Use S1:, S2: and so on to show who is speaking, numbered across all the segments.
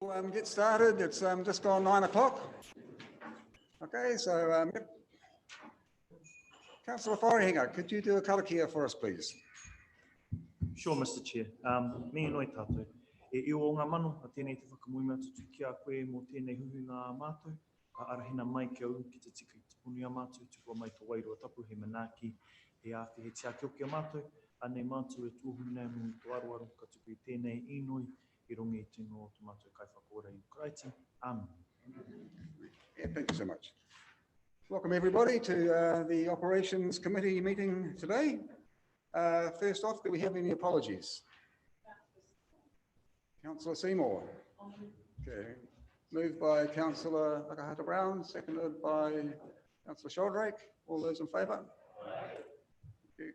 S1: We'll get started. It's just gone 9 o'clock. Okay, so yep. Councillor Wharehinga, could you do a karakia for us, please?
S2: Sure, Mr. Chair. Me noi tātou. E o ngā mano, a tēnei te whakamuinga tutu ki a koe mō tēnei huhu ngā mātou. Ka arahina mai ki au ki te tika i te puni a mātou, tukua mai ka wairua tapu he manaaki, he āwhi he tia kio ki a mātou. Anei mātou e tūhuru nei mō tō aruaru, ka tuku i tēnei inoi, I rongi I tino o tō mātou kai whakaora I Karaiti. Amen.
S1: Yeah, thank you so much. Welcome everybody to the Operations Committee meeting today. First off, do we have any apologies? Councillor Seymour. Okay. Moved by Councillor Takahata Brown, seconded by Councillor Sheldrake. All those in favour? Thank you.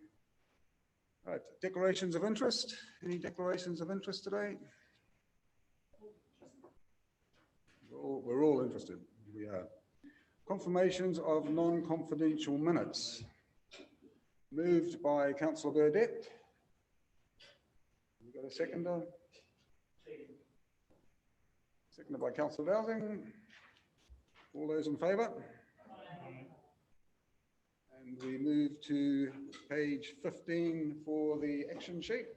S1: Right, declarations of interest. Any declarations of interest today? We're all interested. We are. Confirmations of non-confidential minutes. Moved by Councillor Burdett. You got a seconder? Seconded by Councillor Dowsing. All those in favour? And we move to page 15 for the action sheet.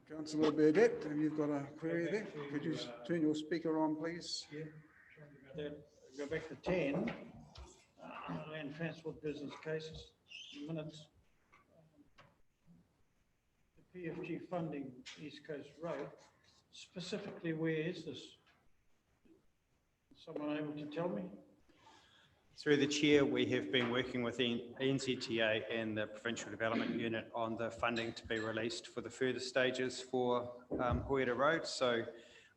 S1: Councillor Burdett, you've got a query there. Could you turn your speaker on, please?
S3: Yeah. Go back to 10, land transport business cases, minutes. The PFG funding East Coast Road, specifically where is this? Is someone able to tell me?
S4: Through the Chair, we have been working with the NZTA and the Provincial Development Unit on the funding to be released for the further stages for Hoera Road. So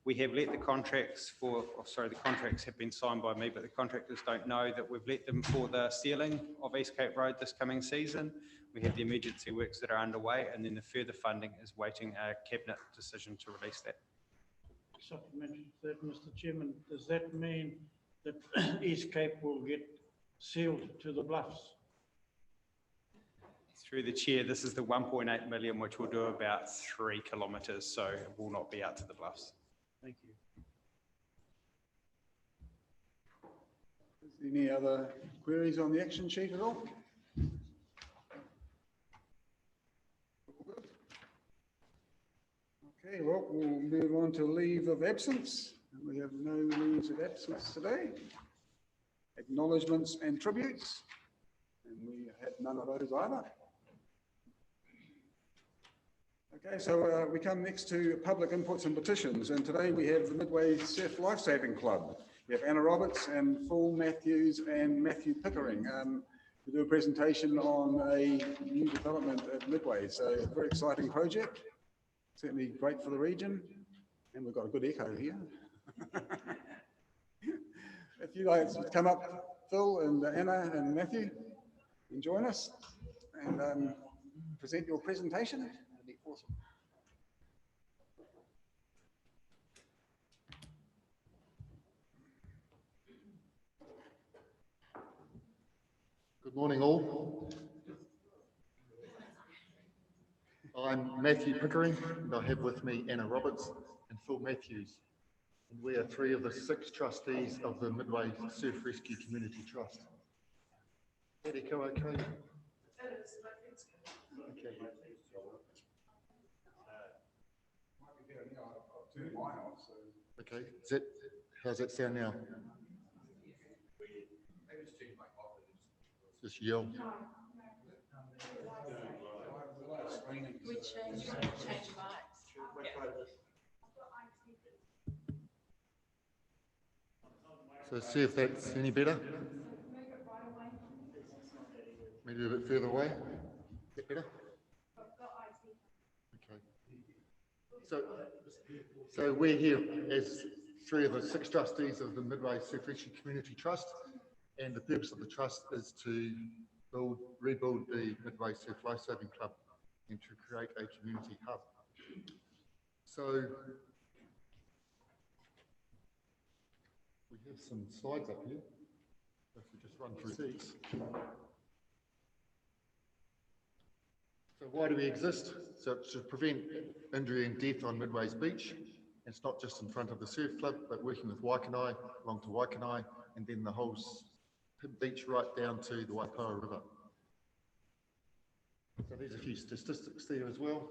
S4: we have let the contracts the contracts have been signed by me, but the contractors don't know that we've let them for the sealing of East Cape Road this coming season. We have the emergency works that are underway, and then the further funding is waiting a Cabinet decision to release that.
S3: Supplementary to that, Mr. Chairman, does that mean that East Cape will get sealed to the bluffs?
S4: Through the Chair, this is the 1.8 million, which will do about 3 kilometres, so it will not be out to the bluffs.
S3: Thank you.
S1: Is there any other queries on the action sheet at all? Okay, well, we'll move on to leave of absence. We have no leaves of absence today. Acknowledgements and tributes, and we had none of those either. Okay, so we come next to public inputs and petitions, and today we have the Midway Surf Lifesaving Club. We have Anna Roberts and Phil Matthews and Matthew Pickering to do a presentation on a new development at Midway. So a very exciting project, certainly great for the region, and we've got a good echo here. If you guys would come up, Phil and Anna and Matthew, and join us and present your presentation, that'd be awesome.
S5: Good morning all. I'm Matthew Pickering, and I have with me Anna Roberts and Phil Matthews. And we are 3 of the 6 trustees of the Midway Surf Rescue Community Trust. Did it go okay? Okay. Okay, how's that sound now? Just yell.
S6: We change lights.
S5: So see if that's any better. Maybe a bit further away. Get better? Okay. So we're here as 3 of the 6 trustees of the Midway Surf Rescue Community Trust, and the purpose of the trust is to rebuild the Midway Surf Lifesaving Club and to create a community hub. So we have some slides up here. If we just run through these. So why do we exist? So it's to prevent injury and death on Midway's beach. It's not just in front of the surf club, but working with Waikanai, along to Waikanai, and then the whole beach right down to the Waipoa River. So there's a few statistics there as well.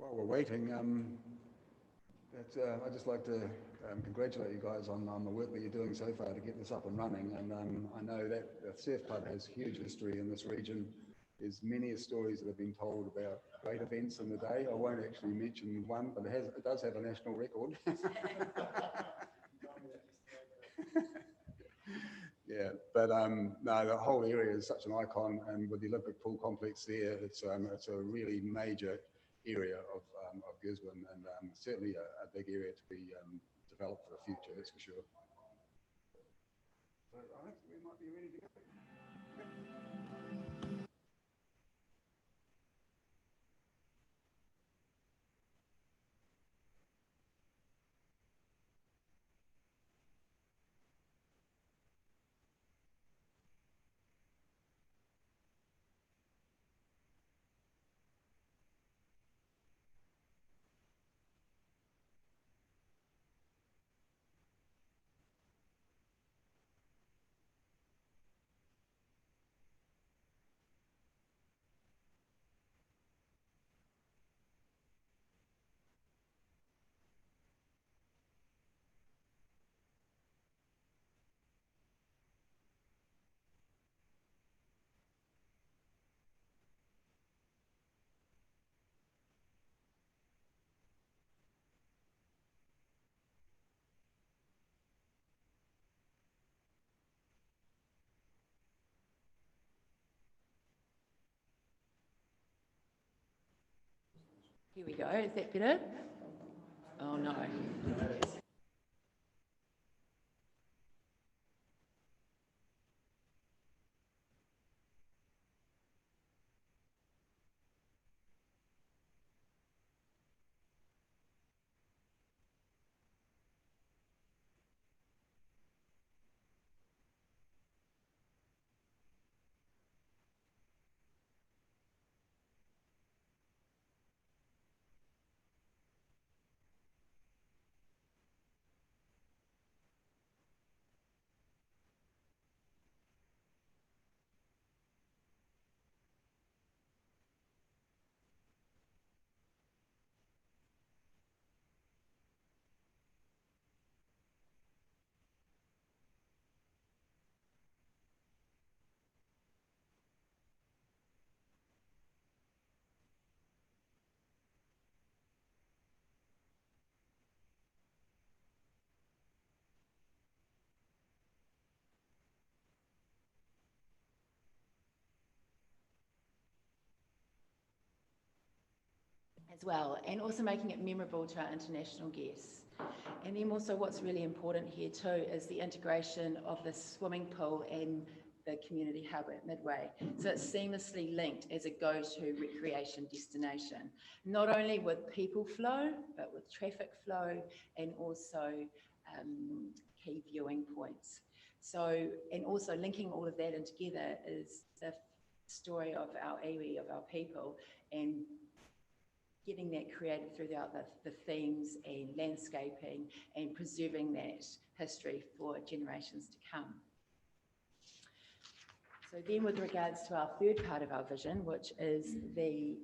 S1: While we're waiting, I'd just like to congratulate you guys on the work that you're doing so far to get this up and running. And I know that the Surf Club has huge history in this region. There's many stories that have been told about great events in the day. I won't actually mention one, but it does have a national record. Yeah, but no, the whole area is such an icon, and with the Olympic pool complex there, it's a really major area of Gisborne, and certainly a big area to be developed for the future, that's for sure. So I think we might be ready to go.
S6: Here we go. Is that better? Oh no. As well, and also making it memorable to our international guests. And then also what's really important here too is the integration of the swimming pool and the community hub at Midway. So it's seamlessly linked as a go-to recreation destination, not only with people flow, but with traffic flow and also key viewing points. So, and also linking all of that in together is the story of our iwi, of our people, and getting that created throughout the themes and landscaping and preserving that history for generations to come. So then with regards to our third part of our vision, which is the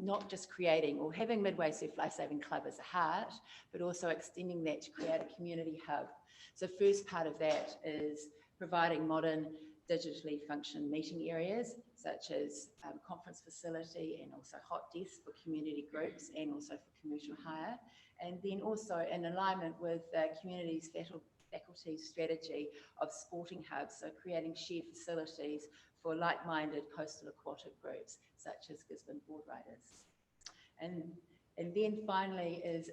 S6: not just creating or having Midway Surf Lifesaving Club as a heart, but also extending that to create a community hub. So first part of that is providing modern digitally functioning meeting areas, such as conference facility and also hot desks for community groups and also for commercial hire. And then also in alignment with the community's faculty's strategy of sporting hubs, so creating shared facilities for like-minded coastal aquatic groups, such as Gisborne Board Riders. And then finally is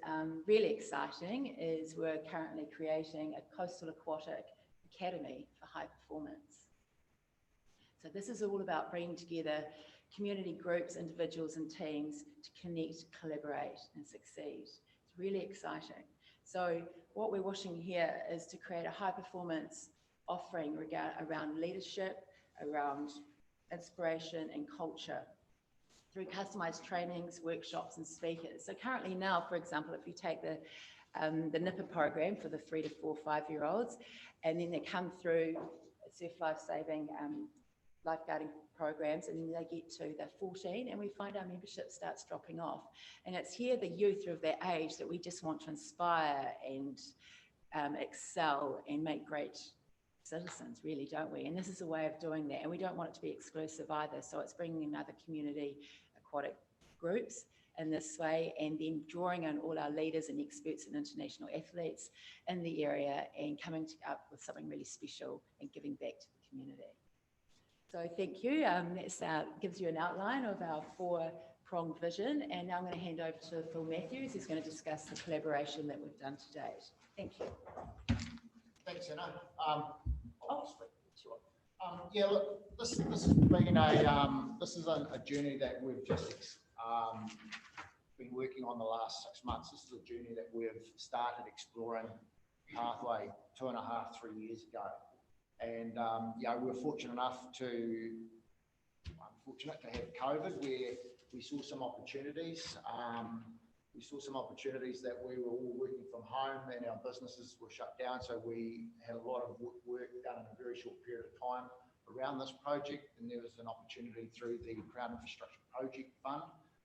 S6: really exciting is we're currently creating a coastal aquatic academy for high performance. So this is all about bringing together community groups, individuals and teams to connect, collaborate and succeed. It's really exciting. So what we're wishing here is to create a high performance offering around leadership, around inspiration and culture through customized trainings, workshops and speakers. So currently now, for example, if you take the NIPA program for the 3 to 4, 5-year-olds, and then they come through Surf Lifesaving lifeguarding programs, and then they get to the 14 and we find our membership starts dropping off. And it's here the youth are of that age that we just want to inspire and excel and make great citizens, really, don't we? And this is a way of doing that, and we don't want it to be exclusive either. So it's bringing in other community aquatic groups in this way, and then drawing in all our leaders and experts and international athletes in the area and coming up with something really special and giving back to the community. So thank you. That gives you an outline of our four-pronged vision. And now I'm going to hand over to Phil Matthews, who's going to discuss the collaboration that we've done to date. Thank you.
S7: Thanks, Anna. Yeah, look, this has been a journey that we've just been working on the last 6 months. This is a journey that we've started exploring pathway 2.5, 3 years ago. And yeah, we were fortunate to have COVID, where we saw some opportunities. We saw some opportunities that we were all working from home and our businesses were shut down. So we had a lot of work done in a very short period of time around this project. And there was an opportunity through the Crown Infrastructure Project Fund.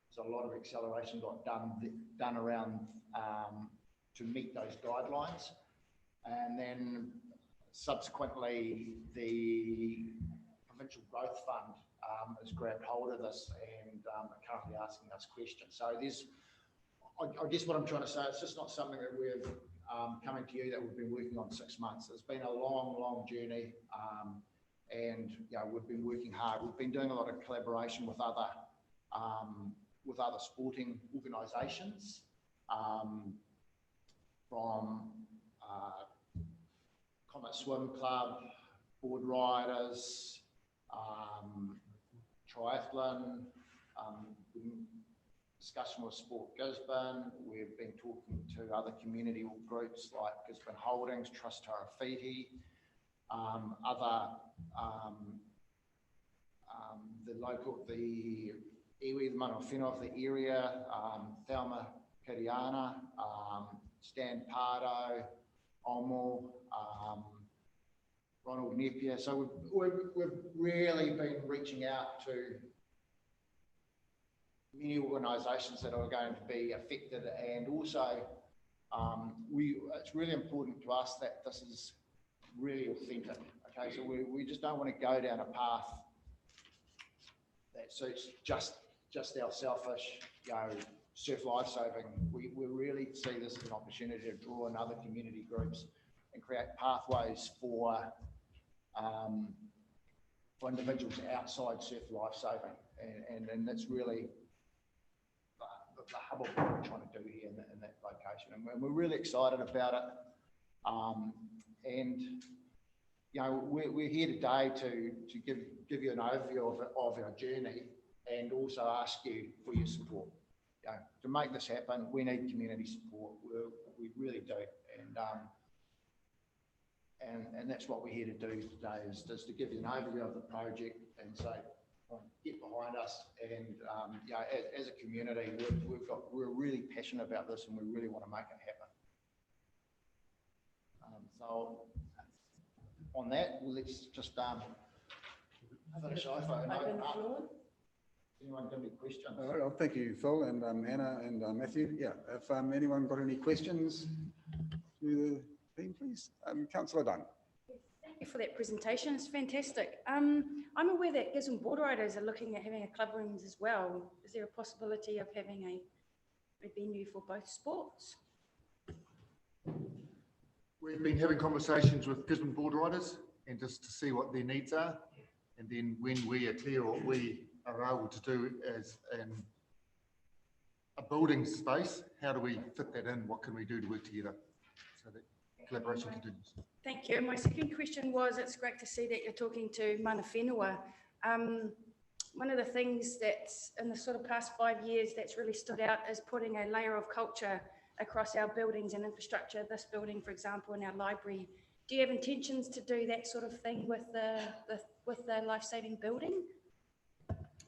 S7: So a lot of acceleration got done around to meet those guidelines. And then subsequently, the Provincial Growth Fund has grabbed hold of this and are currently asking us questions. So there's, I guess what I'm trying to say, it's just not something that we're coming to you that we've been working on 6 months. It's been a long, long journey, and you know, we've been working hard. We've been doing a lot of collaboration with other sporting organisations, from Comet Swim Club, board riders, triathlon, discussion with Sport Gisborne. We've been talking to other community groups like Gisborne Holdings, Trust Tarafiti, the iwi, the mana whenua of the area, Thelma Kiriana, Stan Pardo, Omo, Ronald Napier. So we've really been reaching out to many organisations that are going to be affected, and also it's really important to us that this is really authentic. Okay, so we just don't want to go down a path that suits just our selfish, you know, surf lifesaving. We really see this as an opportunity to draw in other community groups and create pathways for individuals outside surf lifesaving, and that's really the hub of what we're trying to do here in that location, and we're really excited about it. And you know, we're here today to give you an overview of our journey, and also ask you for your support. You know, to make this happen, we need community support. We really do, and that's what we're here to do today, is just to give you an overview of the project and say, get behind us. And you know, as a community, we're really passionate about this, and we really want to make it happen. So on that, let's just finish off. Anyone got any questions?
S1: All right, well, thank you, Phil and Anna and Matthew. Yeah, if anyone got any questions to the team, please. Councillor Dunn.
S8: Thank you for that presentation. It's fantastic. I'm aware that Gisborne board riders are looking at having a club rooms as well. Is there a possibility of having a venue for both sports?
S5: We've been having conversations with Gisborne board riders, and just to see what their needs are, and then when we are clear what we are able to do as a building space, how do we fit that in? What can we do to work together so that collaboration continues?
S8: Thank you. My second question was, it's great to see that you're talking to mana whenua. One of the things that's in the sort of past 5 years that's really stood out is putting a layer of culture across our buildings and infrastructure. This building, for example, in our library. Do you have intentions to do that sort of thing with the life-saving building?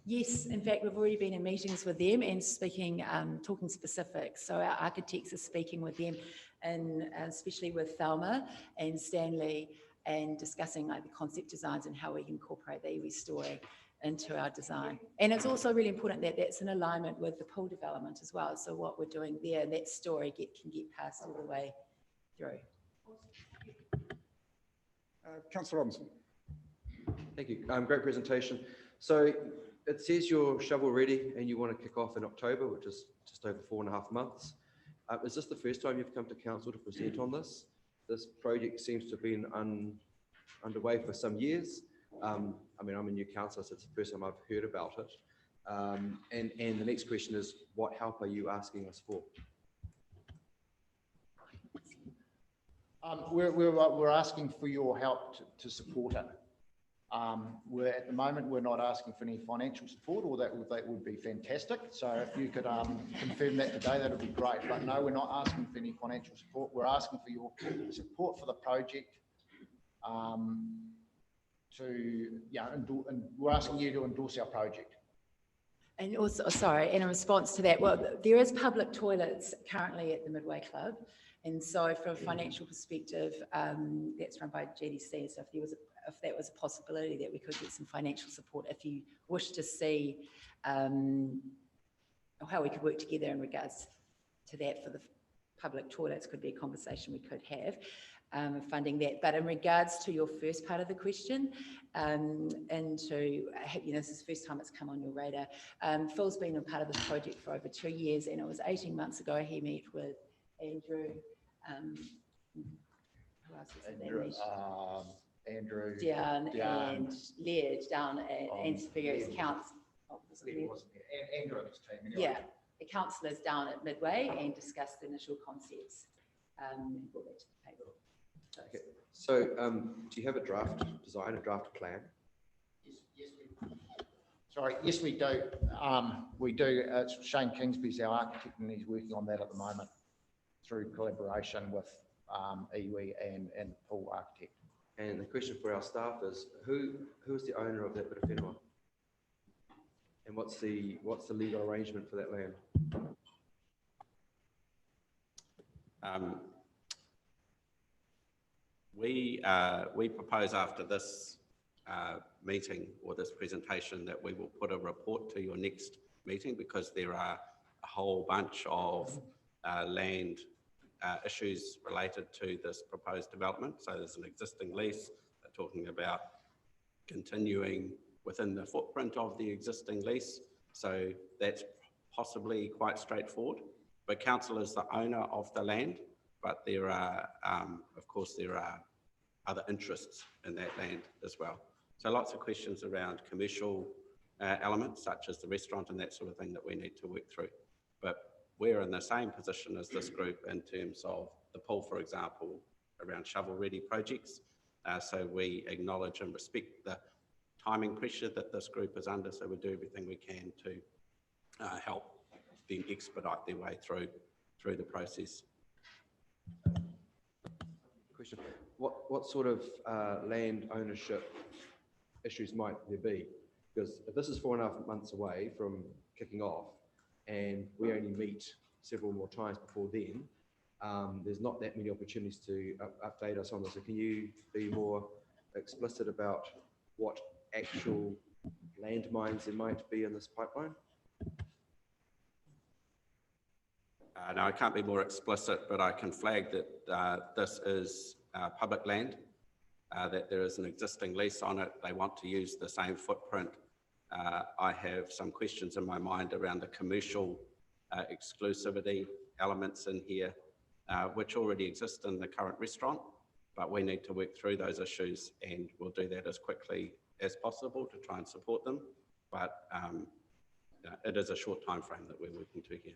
S6: Yes, in fact, we've already been in meetings with them and speaking, talking specifics. So our architects are speaking with them, and especially with Thelma and Stanley, and discussing like the concept designs and how we can incorporate the iwi story into our design. And it's also really important that that's in alignment with the pool development as well. So what we're doing there, that story can get passed all the way through.
S1: Councillor Robinson.
S9: Thank you. Great presentation. So it says you're shovel ready and you want to kick off in October, which is just over 4.5 months. Is this the first time you've come to council to present on this? This project seems to have been underway for some years. I mean, I'm a new councillor, so it's the first time I've heard about it. And the next question is, what help are you asking us for?
S7: We're asking for your help to support it. At the moment, we're not asking for any financial support, or that would be fantastic. So if you could confirm that today, that would be great. But no, we're not asking for any financial support. We're asking for your support for the project. And we're asking you to endorse our project.
S6: And also, sorry, in response to that, well, there is public toilets currently at the Midway Club. And so from a financial perspective, that's run by GDC. So if that was a possibility that we could get some financial support, if you wish to see how we could work together in regards to that for the public toilets, could be a conversation we could have. Funding that. But in regards to your first part of the question, this is the first time it's come on your radar. Phil's been a part of this project for over 2 years, and it was 18 months ago he met with Andrew. Who else was in that meeting?
S7: Andrew
S6: Down and Laird down at various councils.
S7: Andrew and his team. Anyway.
S6: Yeah, the councillors down at Midway and discussed the initial concepts and brought that to the table.
S9: Okay. So do you have a draft design, a draft plan?
S7: Yes, we do. We do. Shane Kingsby's our architect, and he's working on that at the moment through collaboration with iwi and the pool architect.
S9: And the question for our staff is, who is the owner of that bit of whenua? And what's the legal arrangement for that land?
S10: We propose after this meeting or this presentation that we will put a report to your next meeting, because there are a whole bunch of land issues related to this proposed development. So there's an existing lease. They're talking about continuing within the footprint of the existing lease. So that's possibly quite straightforward. But council is the owner of the land, but there are, of course, there are other interests in that land as well. So lots of questions around commercial elements, such as the restaurant and that sort of thing, that we need to work through. But we're in the same position as this group in terms of the pool, for example, around shovel-ready projects. So we acknowledge and respect the timing pressure that this group is under, so we do everything we can to help them expedite their way through the process.
S9: Question: what sort of land ownership issues might there be? Because if this is 4.5 months away from kicking off, and we only meet several more times before then, there's not that many opportunities to update us on this. So can you be more explicit about what actual landmines there might be in this pipeline?
S10: No, I can't be more explicit, but I can flag that this is public land, that there is an existing lease on it. They want to use the same footprint. I have some questions in my mind around the commercial exclusivity elements in here, which already exist in the current restaurant, but we need to work through those issues, and we'll do that as quickly as possible to try and support them. But it is a short time frame that we're working to here.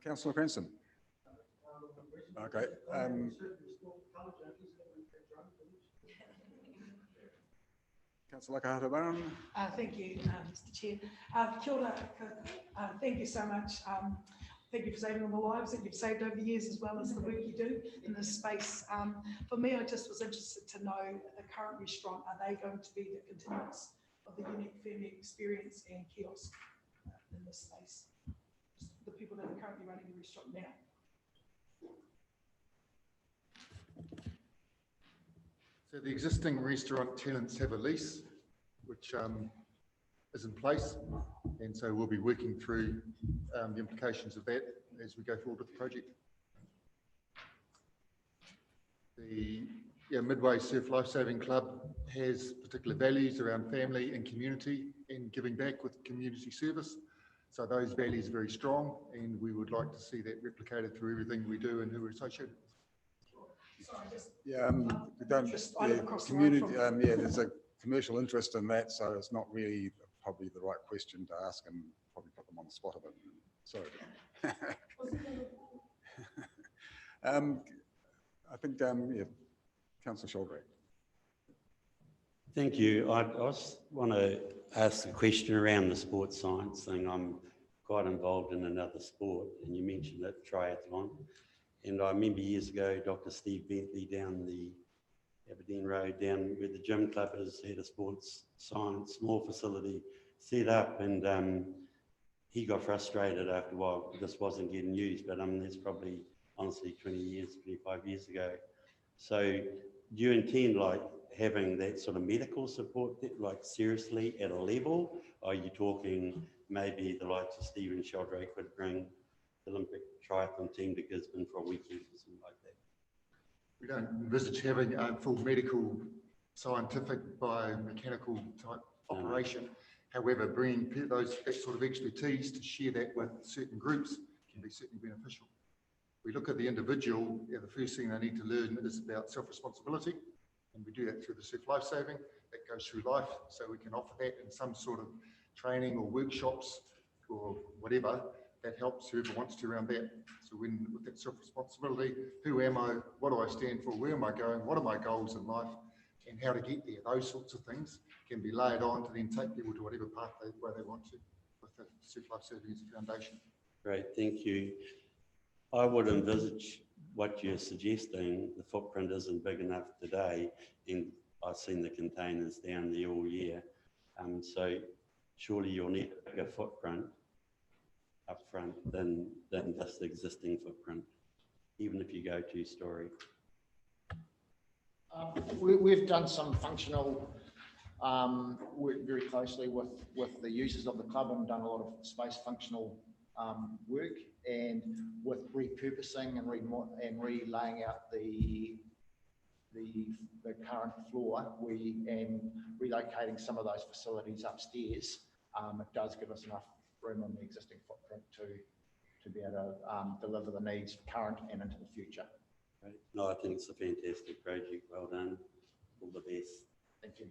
S1: Councillor Cranston. Okay. Councillor Kahata-Barron.
S11: Thank you, Mr. Chair. Kia ora, thank you so much. Thank you for saving all the lives that you've saved over the years, as well as the work you do in this space. For me, I just was interested to know the current restaurant, are they going to be the continuance of the unique family experience and kiosk in this space? The people that are currently running the restaurant now.
S5: So the existing restaurant tenants have a lease, which is in place. And so we'll be working through the implications of that as we go forward with the project. The Midway Surf Lifesaving Club has particular values around family and community and giving back with community service. So those values are very strong, and we would like to see that replicated through everything we do and who we're associated with.
S11: Sorry, just,
S1: Yeah, we don't,
S11: just I live
S1: yeah,
S11: across the road
S1: community,
S11: from.
S1: yeah, there's a commercial interest in that, so it's not really probably the right question to ask and probably put them on the spot a bit. Sorry. I think, yeah, Councillor Sheldrake.
S12: Thank you. I just want to ask a question around the sports science thing. I'm quite involved in another sport, and you mentioned it, triathlon. And I remember years ago, Dr. Steve Bentley down the Aberdeen Road, down where the gym club is, had a sports science small facility set up, and he got frustrated after a while. This wasn't getting used, but that's probably honestly 20 years, 25 years ago. So do you intend like having that sort of medical support, like seriously at a level? Are you talking maybe the likes of Stephen Sheldrake would bring the Olympic triathlon team to Gisborne for a weekend or something like that?
S5: We don't envisage having a full medical, scientific, biomechanical type operation. However, bringing that sort of expertise to share that with certain groups can be certainly beneficial. We look at the individual, the first thing they need to learn is about self-responsibility, and we do that through the surf lifesaving. That goes through life, so we can offer that in some sort of training or workshops or whatever that helps whoever wants to around that. So when with that self-responsibility, who am I, what do I stand for, where am I going, what are my goals in life, and how to get there, those sorts of things can be laid on to then take people to whatever path where they want to, with the surf lifesaving as a foundation.
S12: Great, thank you. I would envisage what you're suggesting, the footprint isn't big enough today, and I've seen the containers down there all year. So surely you'll need a bigger footprint up front than just the existing footprint, even if you go two-storey.
S7: We've done some functional work very closely with the users of the club and done a lot of space functional work, and with repurposing and relaying out the current floor, and relocating some of those facilities upstairs, it does give us enough room on the existing footprint to be able to deliver the needs current and into the future.
S12: Right. No, I think it's a fantastic project. Well done. All the best.
S7: Thank you.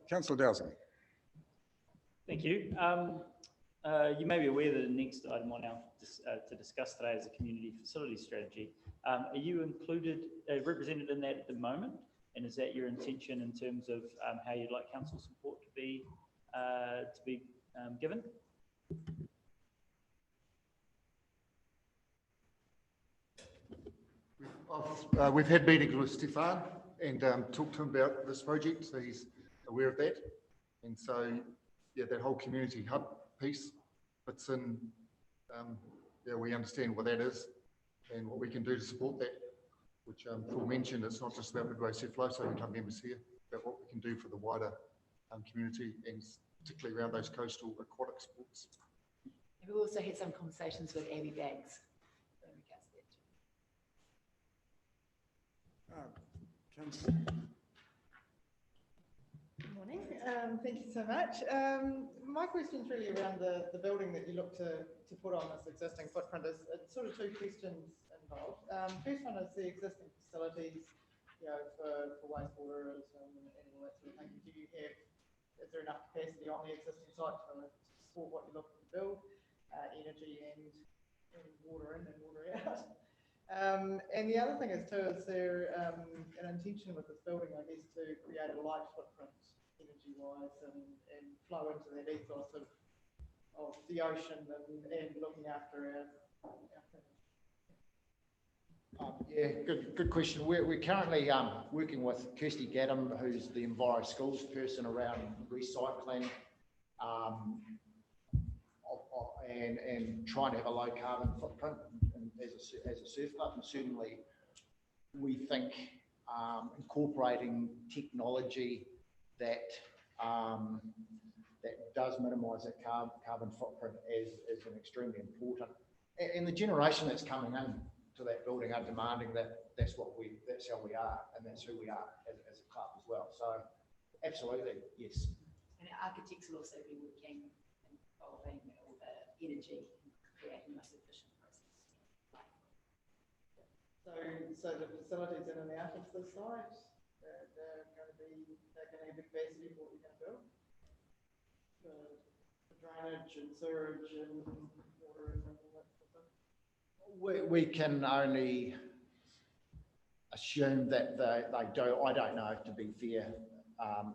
S1: Councillor Dowsing.
S13: Thank you. You may be aware that the next item on our to discuss today is a community facility strategy. Are you included, represented in that at the moment? And is that your intention in terms of how you'd like council support to be given?
S5: We've had meetings with Stefan and talked to him about this project, so he's aware of that. And so, yeah, that whole community hub piece fits in. Yeah, we understand what that is and what we can do to support that, which Paul mentioned. It's not just about Midway Surf Lifesaving Club members here, but what we can do for the wider community, and particularly around those coastal aquatic sports.
S6: We've also had some conversations with Abby Banks in regards to that.
S14: Good morning. Thank you so much. My question is really around the building that you look to put on this existing footprint. It's sort of two questions involved. First one is the existing facilities, for wastewater and all that sort of thing. Is there enough capacity on the existing site to support what you're looking to build, energy and water in and water out? And the other thing is there an intention with this building, I guess, to create a light footprint energy-wise and flow into that ethos of the ocean and looking after our
S7: Yeah, good question. We're currently working with Kirsty Gaddam, who's the Enviro Schools person around recycling and trying to have a low carbon footprint as a surf club. And certainly we think incorporating technology that that does minimise that carbon footprint is an extremely important. And the generation that's coming in to that building are demanding that's how we are, and that's who we are as a club as well. So absolutely, yes.
S6: And architects will also be working involving all the energy and creating the most efficient process.
S14: So the facilities in and out of the site, they're going to have capacity for what you're going to build? The drainage and sewage and water and all that sort of thing?
S7: We can only assume that they do. I don't know, to be fair,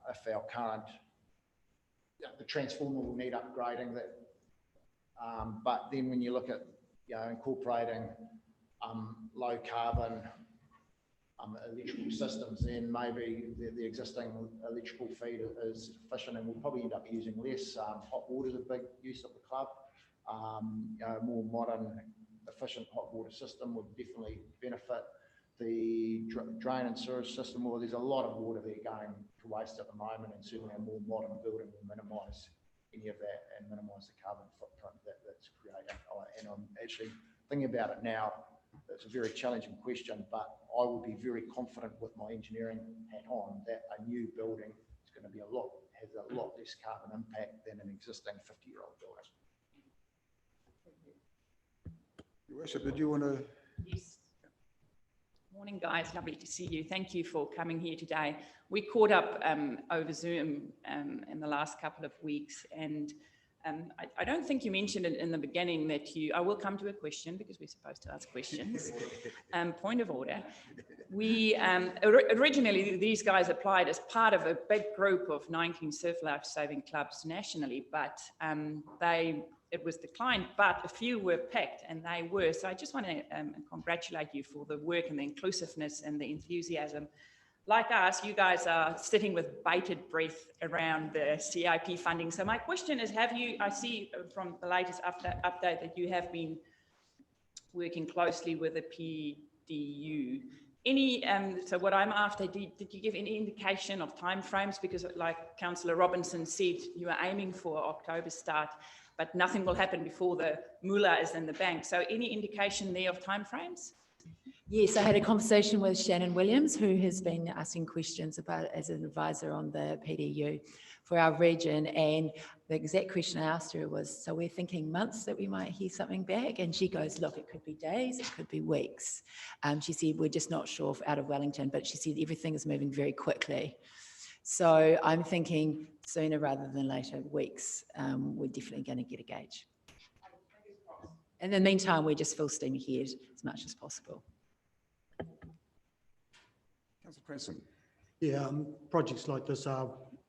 S7: if our current, the transformer will need upgrading. That, but then when you look at incorporating low carbon electrical systems, then maybe the existing electrical feed is sufficient, and we'll probably end up using less. Hot water is a big use of the club. More modern, efficient hot water system would definitely benefit. The drain and sewage system, well, there's a lot of water there going to waste at the moment, and certainly a more modern building will minimise any of that and minimise the carbon footprint that's created. And I'm actually thinking about it now. It's a very challenging question, but I would be very confident with my engineering hat on that a new building is going to be has a lot less carbon impact than an existing 50-year-old building.
S1: Your Worship, did you want to?
S15: Yes. Morning, guys. Lovely to see you. Thank you for coming here today. We caught up over Zoom in the last couple of weeks, and I don't think you mentioned it in the beginning that I will come to a question because we're supposed to ask questions. Point of order. We originally, these guys applied as part of a big group of 19 surf life-saving clubs nationally, but it was declined, but a few were picked, and they were. So I just want to congratulate you for the work and the inclusiveness and the enthusiasm. Like us, you guys are sitting with bated breath around the CIP funding. So my question is, I see from the latest update that you have been working closely with the PDU. So what I'm after, did you give any indication of timeframes? Because like Councillor Robinson said, you are aiming for October start, but nothing will happen before the moolah is in the bank. So any indication there of timeframes?
S6: Yes, I had a conversation with Shannon Williams, who has been asking questions about as an advisor on the PDU for our region. And the exact question I asked her was, so we're thinking months that we might hear something back? And she goes, look, it could be days, it could be weeks. She said, we're just not sure out of Wellington, but she said everything is moving very quickly. So I'm thinking sooner rather than later, weeks, we're definitely going to get a gauge. In the meantime, we just full steam ahead as much as possible.
S1: Councillor Preston.
S16: Yeah, projects like this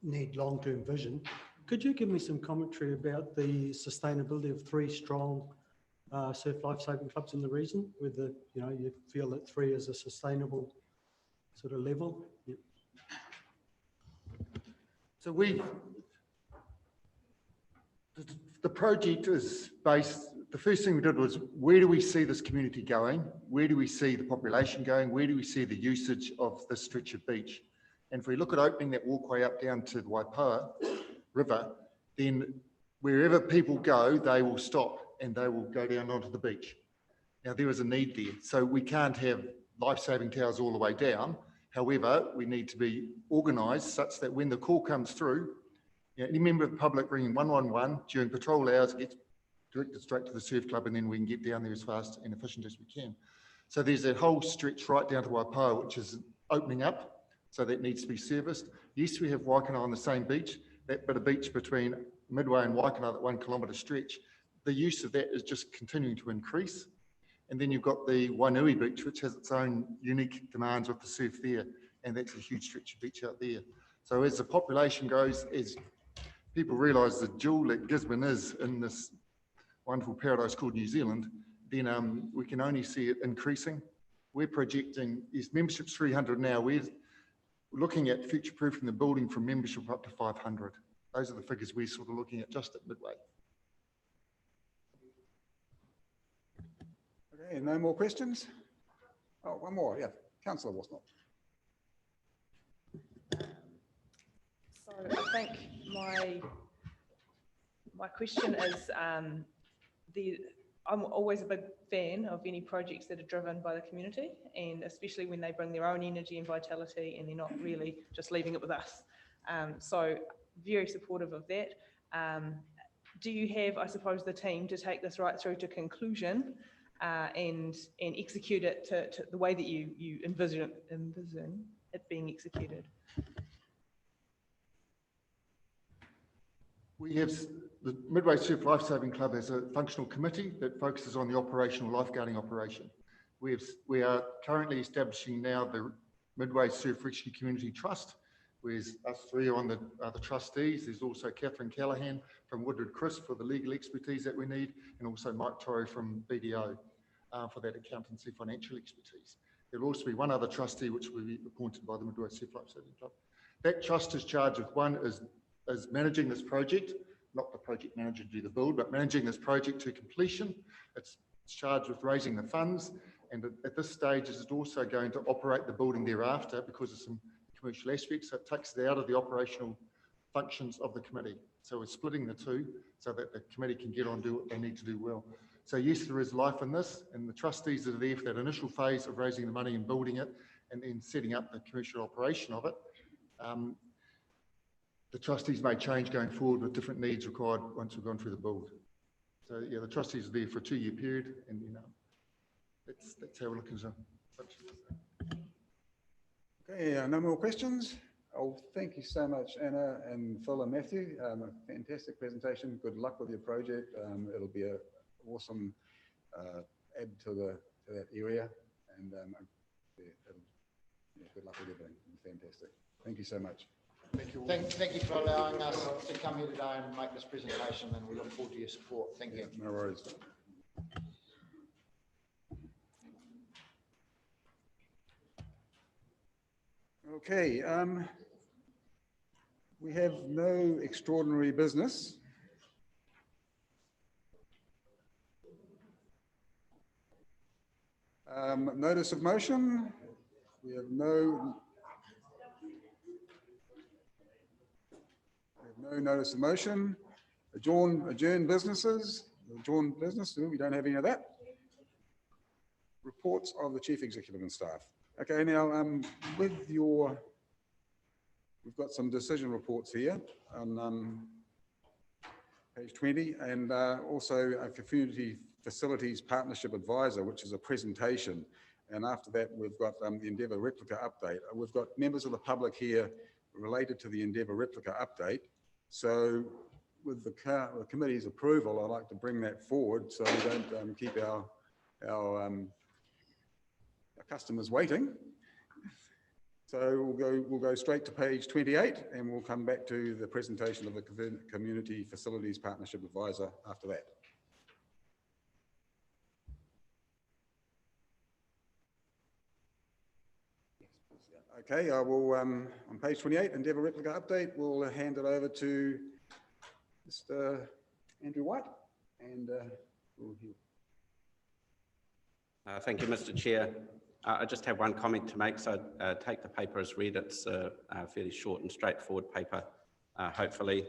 S16: need long-term vision. Could you give me some commentary about the sustainability of 3 strong surf life-saving clubs in the region, whether you feel that 3 is a sustainable sort of level? Yep.
S5: So the project is based, the first thing we did was, where do we see this community going? Where do we see the population going? Where do we see the usage of this stretch of beach? And if we look at opening that walkway up down to the Waipawa River, then wherever people go, they will stop and they will go down onto the beach. Now, there is a need there. So we can't have life-saving towers all the way down. However, we need to be organised such that when the call comes through, any member of the public ringing 111 during patrol hours gets directed straight to the surf club, and then we can get down there as fast and efficient as we can. So there's that whole stretch right down to Waipawa, which is opening up, so that needs to be serviced. Yes, we have Waikanae on the same beach, that bit of beach between Midway and Waikanae, that 1 kilometre stretch. The use of that is just continuing to increase. And then you've got the Wainui beach, which has its own unique demands with the surf there, and that's a huge stretch of beach out there. So as the population grows, as people realise the jewel that Gisborne is in this wonderful paradise called New Zealand, then we can only see it increasing. We're projecting, membership's 300 now, we're looking at future-proofing the building from membership up to 500. Those are the figures we're sort of looking at just at Midway.
S1: Okay, no more questions? Oh, one more, yeah. Councillor Wasnell.
S17: So I think my question is, I'm always a big fan of any projects that are driven by the community, and especially when they bring their own energy and vitality and they're not really just leaving it with us. So very supportive of that. Do you have, I suppose, the team to take this right through to conclusion and execute it to the way that you envision it being executed?
S5: We have, the Midway Surf Lifesaving Club has a functional committee that focuses on the operational lifeguarding operation. We are currently establishing now the Midway Surf Rescue Community Trust, whereas us three are on the trustees. There's also Catherine Callahan from Woodward Chris for the legal expertise that we need, and also Mike Torrey from BDO for that accountancy financial expertise. There'll also be one other trustee which will be appointed by the Midway Surf Lifesaving Club. That trust is charged with one is managing this project, not the project manager to do the build, but managing this project to completion. It's charged with raising the funds, and at this stage is also going to operate the building thereafter because of some commercial aspects, so it takes it out of the operational functions of the committee. So we're splitting the two so that the committee can get on and do what they need to do well. So yes, there is life in this, and the trustees are there for that initial phase of raising the money and building it, and then setting up the commercial operation of it. The trustees may change going forward with different needs required once we've gone through the build. So yeah, the trustees are there for a 2-year period, and that's how we're looking at it.
S1: Okay, no more questions. Oh, thank you so much, Anna and Phil and Matthew. A fantastic presentation. Good luck with your project. It'll be an awesome add to that area, and good luck with everything. Fantastic. Thank you so much.
S7: Thank you for allowing us to come here today and make this presentation, and we look forward to your support. Thank you.
S1: No worries. Okay, we have no extraordinary business. Notice of motion. We have no notice of motion. Adjourn businesses. Adjourn business. We don't have any of that. Reports of the chief executive and staff. Okay, now we've got some decision reports here on page 20, and also a community facilities partnership advisor, which is a presentation. And after that, we've got the Endeavour replica update. We've got members of the public here related to the Endeavour replica update. So with the committee's approval, I'd like to bring that forward so we don't keep our customers waiting. So we'll go straight to page 28, and we'll come back to the presentation of the Community Facilities Partnership Advisor after that. Okay, I will, on page 28, Endeavour replica update, we'll hand it over to Mr. Andrew White, and we'll hear.
S10: Thank you, Mr. Chair. I just have one comment to make, so take the paper as read. It's a fairly short and straightforward paper, hopefully.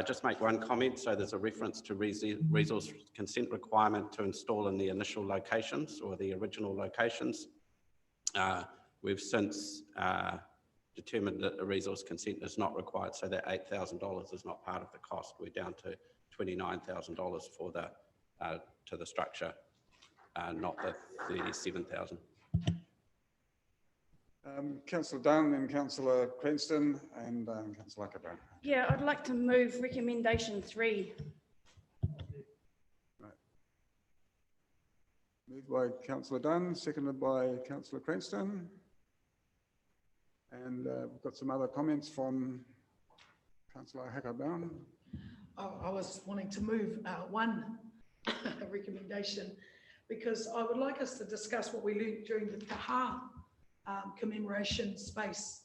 S10: Just make one comment. So there's a reference to resource consent requirement to install in the initial locations or the original locations. We've since determined that the resource consent is not required, so that $8,000 is not part of the cost. We're down to $29,000 for to the structure, not the $37,000.
S1: Councillor Dunn and Councillor Cranston and Councillor Ackerman.
S8: Yeah, I'd like to move recommendation 3.
S1: Right. Moved by Councillor Dunn, seconded by Councillor Cranston. And we've got some other comments from Councillor Ackerman.
S11: I was wanting to move one recommendation because I would like us to discuss what we learned during the Taha commemoration space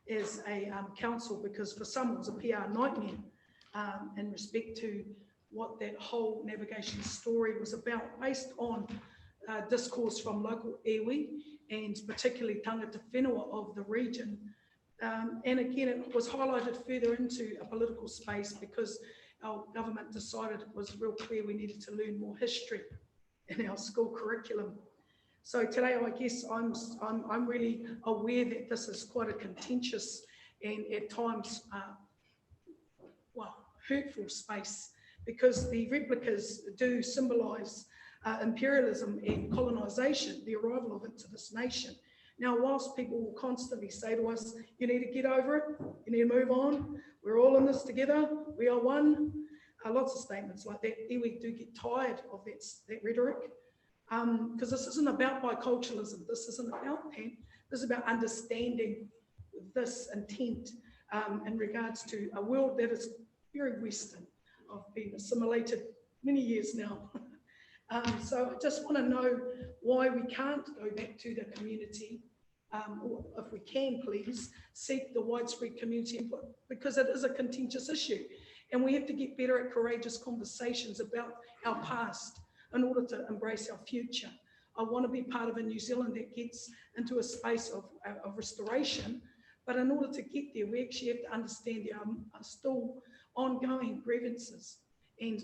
S11: as a council, because for some it was a PR nightmare in respect to what that whole navigation story was about, based on discourse from local iwi and particularly tangata whenua of the region, And again, it was highlighted further into a political space because our government decided it was real clear we needed to learn more history in our school curriculum. So today, I guess I'm really aware that this is quite a contentious and at times, hurtful space, because the replicas do symbolise imperialism and colonisation, the arrival of it to this nation. Now, whilst people will constantly say to us, you need to get over it, you need to move on, we're all in this together, we are one, lots of statements like that, iwi do get tired of that rhetoric, because this isn't about biculturalism, this isn't about that, this is about understanding this intent in regards to a world that is very Western. I've been assimilated many years now. So I just want to know why we can't go back to the community, or if we can, please, seek the widespread community input, because it is a contentious issue. And we have to get better at courageous conversations about our past in order to embrace our future. I want to be part of a New Zealand that gets into a space of restoration, but in order to get there, we actually have to understand there are still ongoing grievances. And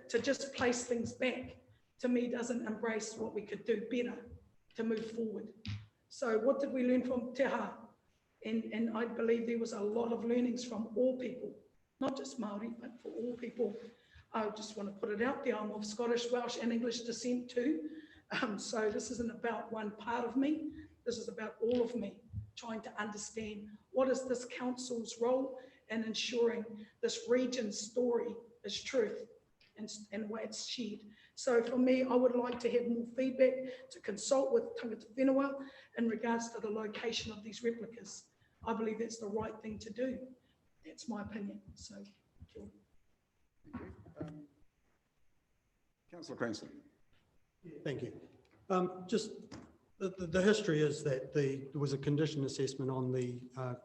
S11: to just place things back, to me, doesn't embrace what we could do better to move forward. So what did we learn from Te Aha? And I believe there was a lot of learnings from all people, not just Māori, but for all people. I just want to put it out there, I'm of Scottish, Welsh and English descent too. So this isn't about one part of me, this is about all of me, trying to understand what is this council's role in ensuring this region's story is truth and where it's shared. So for me, I would like to have more feedback, to consult with tangata whenua in regards to the location of these replicas. I believe that's the right thing to do. That's my opinion. So, thank you.
S1: Councillor Cranston.
S16: Thank you. Just the history is that there was a condition assessment on the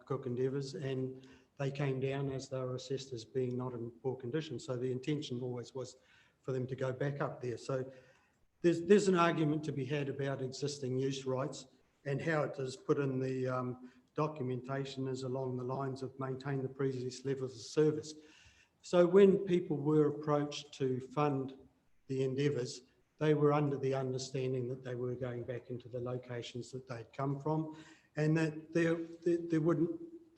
S16: Cook Endeavours, and they came down as they were assessed as being not in poor condition. So the intention always was for them to go back up there. So there's an argument to be had about existing use rights, and how it is put in the documentation is along the lines of maintain the previous levels of service. So when people were approached to fund the Endeavours, they were under the understanding that they were going back into the locations that they'd come from, and that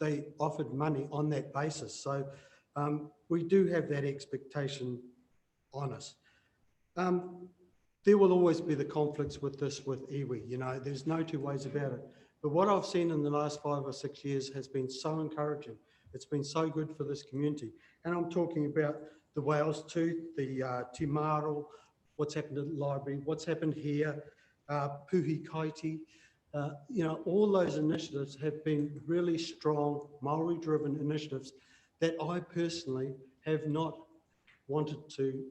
S16: they offered money on that basis. So we do have that expectation on us. There will always be the conflicts with this with iwi, you know, there's no two ways about it. But what I've seen in the last 5 or 6 years has been so encouraging. It's been so good for this community. And I'm talking about the Wales Tooth, the Te Maro, what's happened at the library, what's happened here, Puhi Kaiti. You know, all those initiatives have been really strong Māori-driven initiatives that I personally have not wanted to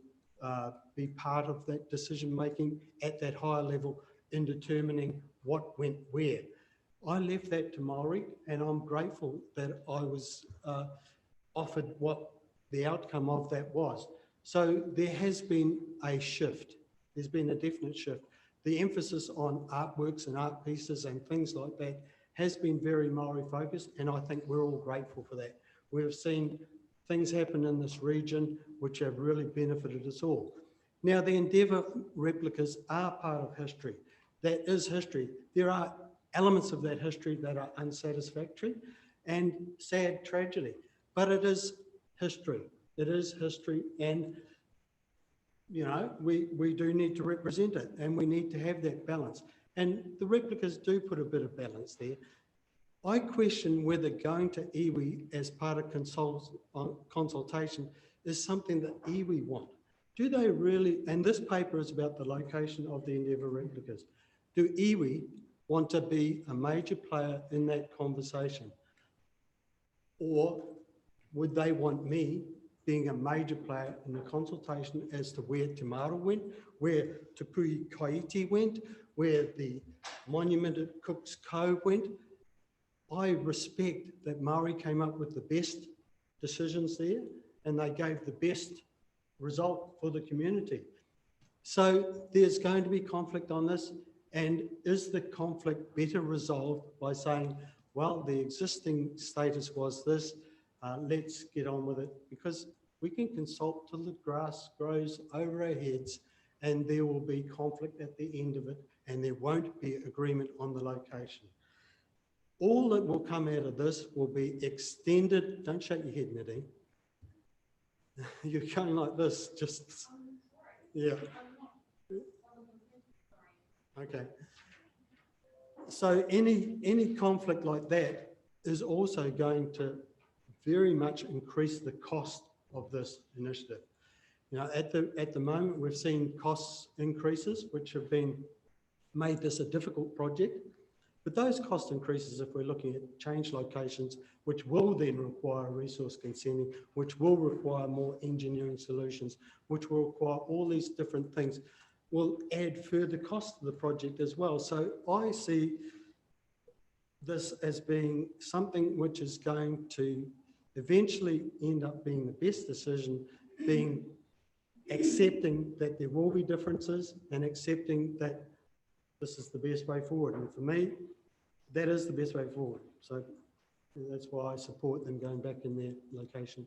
S16: be part of that decision-making at that higher level in determining what went where. I left that to Māori, and I'm grateful that I was offered what the outcome of that was. So there has been a shift. There's been a definite shift. The emphasis on artworks and art pieces and things like that has been very Māori focused, and I think we're all grateful for that. We've seen things happen in this region which have really benefited us all. Now, the Endeavour replicas are part of history. That is history. There are elements of that history that are unsatisfactory and sad tragedy, but it is history. It is history, and you know, we do need to represent it, and we need to have that balance. And the replicas do put a bit of balance there. I question whether going to iwi as part of consultation is something that iwi want. Do they really, and this paper is about the location of the Endeavour replicas, do iwi want to be a major player in that conversation? Or would they want me being a major player in the consultation as to where Te Maro went, where Te Puhi Kaiti went, where the monument at Cook's Cove went? I respect that Māori came up with the best decisions there, and they gave the best result for the community. So there's going to be conflict on this, and is the conflict better resolved by saying, well, the existing status was this, let's get on with it, because we can consult till the grass grows over our heads and there will be conflict at the end of it and there won't be agreement on the location. All that will come out of this will be extended, don't shake your head, Nadine. You're going like this, just, yeah. Okay. So any conflict like that is also going to very much increase the cost of this initiative. You know, at the moment, we've seen costs increases, which have made this a difficult project. But those cost increases, if we're looking at change locations, which will then require resource consenting, which will require more engineering solutions, which will require all these different things, will add further cost to the project as well. So I see this as being something which is going to eventually end up being the best decision, being accepting that there will be differences and accepting that this is the best way forward. And for me, that is the best way forward. So that's why I support them going back in their location.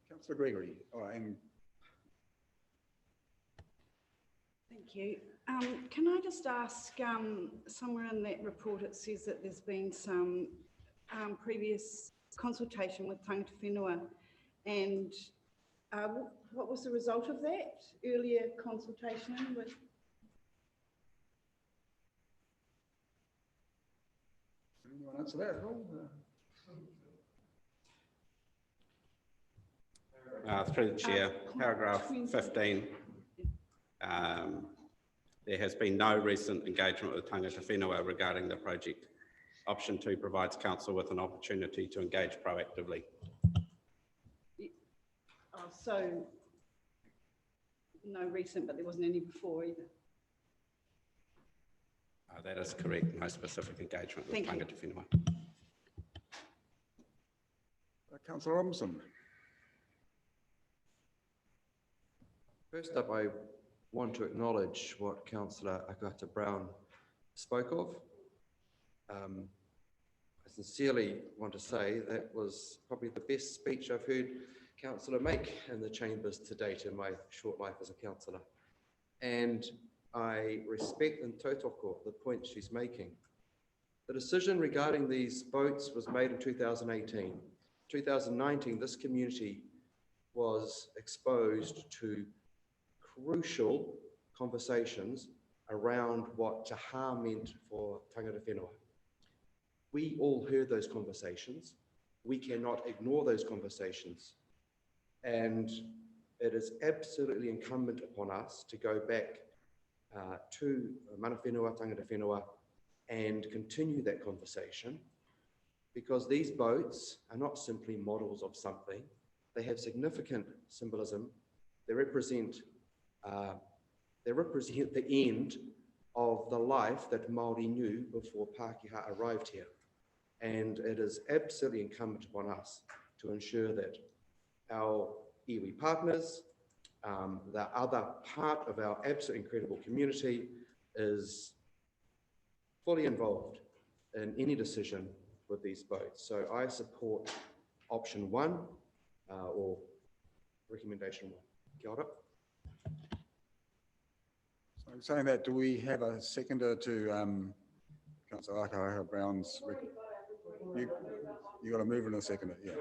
S1: Councillor Gregory. And
S18: thank you. Can I just ask, somewhere in that report it says that there's been some previous consultation with tangata whenua, and what was the result of that earlier consultation with?
S1: Anyone answer that at all?
S10: Through the chair, paragraph 15. There has been no recent engagement with tangata whenua regarding the project. Option 2 provides council with an opportunity to engage proactively.
S18: Oh, so no recent, but there wasn't any before either.
S10: That is correct. No specific engagement with tangata whenua.
S1: Councillor Robinson.
S9: First up, I want to acknowledge what Councillor Akata Brown spoke of. I sincerely want to say that was probably the best speech I've heard Councillor make in the chambers to date in my short life as a councillor. And I respect and tautoko the point she's making. The decision regarding these boats was made in 2018. 2019, this community was exposed to crucial conversations around what taha meant for tangata whenua. We all heard those conversations. We cannot ignore those conversations. And it is absolutely incumbent upon us to go back to mana whenua, tangata whenua, and continue that conversation, because these boats are not simply models of something. They have significant symbolism. They represent the end of the life that Māori knew before Pākehā arrived here. And it is absolutely incumbent upon us to ensure that our iwi partners, the other part of our absolutely incredible community, is fully involved in any decision with these boats. So I support option 1 or recommendation 1. Kia ora.
S1: So saying that, do we have a seconder to Councillor Akata Brown's? You got to move in a seconder, yeah.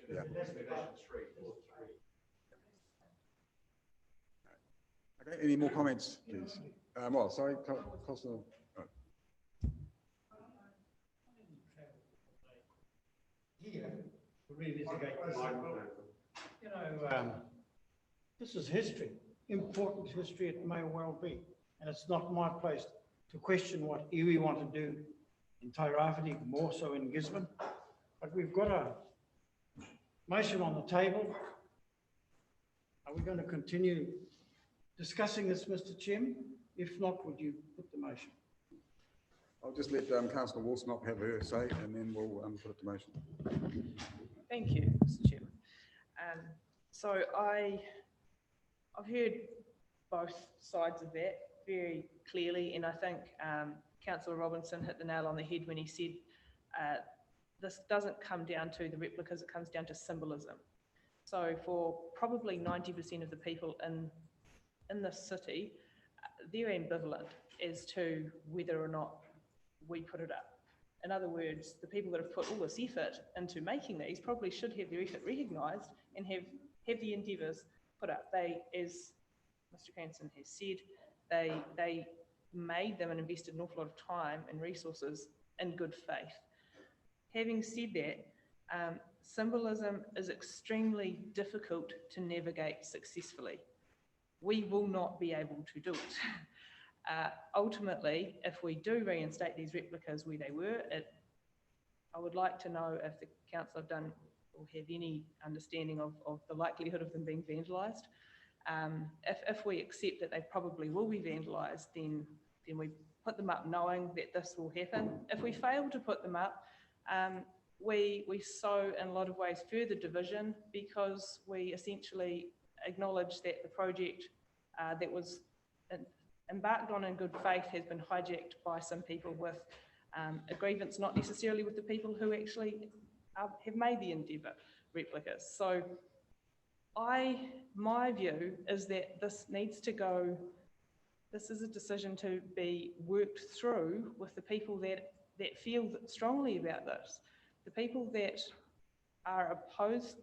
S1: Yeah. Okay, any more comments, please? Well, sorry, Councillor.
S3: Here, to relitigate this. You know, this is history, important history. It may well be, and it's not my place to question what iwi want to do in Tairāwhiti, more so in Gisborne. But we've got a motion on the table. Are we going to continue discussing this, Mr. Chairman? If not, would you put the motion?
S1: I'll just let Councillor Walsnop have her say, and then we'll put it to motion.
S17: Thank you, Mr. Chairman. So I've heard both sides of that very clearly, and I think Councillor Robinson hit the nail on the head when he said this doesn't come down to the replicas, it comes down to symbolism. So for probably 90% of the people in this city, they're ambivalent as to whether or not we put it up. In other words, the people that have put all this effort into making these probably should have their effort recognised and have the endeavours put up. They, as Mr. Cranston has said, they made them and invested an awful lot of time and resources in good faith. Having said that, symbolism is extremely difficult to navigate successfully. We will not be able to do it. Ultimately, if we do reinstate these replicas where they were, I would like to know if the council have done or have any understanding of the likelihood of them being vandalised. If we accept that they probably will be vandalised, then we put them up knowing that this will happen. If we fail to put them up, we sow in a lot of ways further division, because we essentially acknowledge that the project that was embarked on in good faith has been hijacked by some people with a grievance, not necessarily with the people who actually have made the Endeavour replicas. So my view is that this needs to go, this is a decision to be worked through with the people that feel strongly about this. The people that are opposed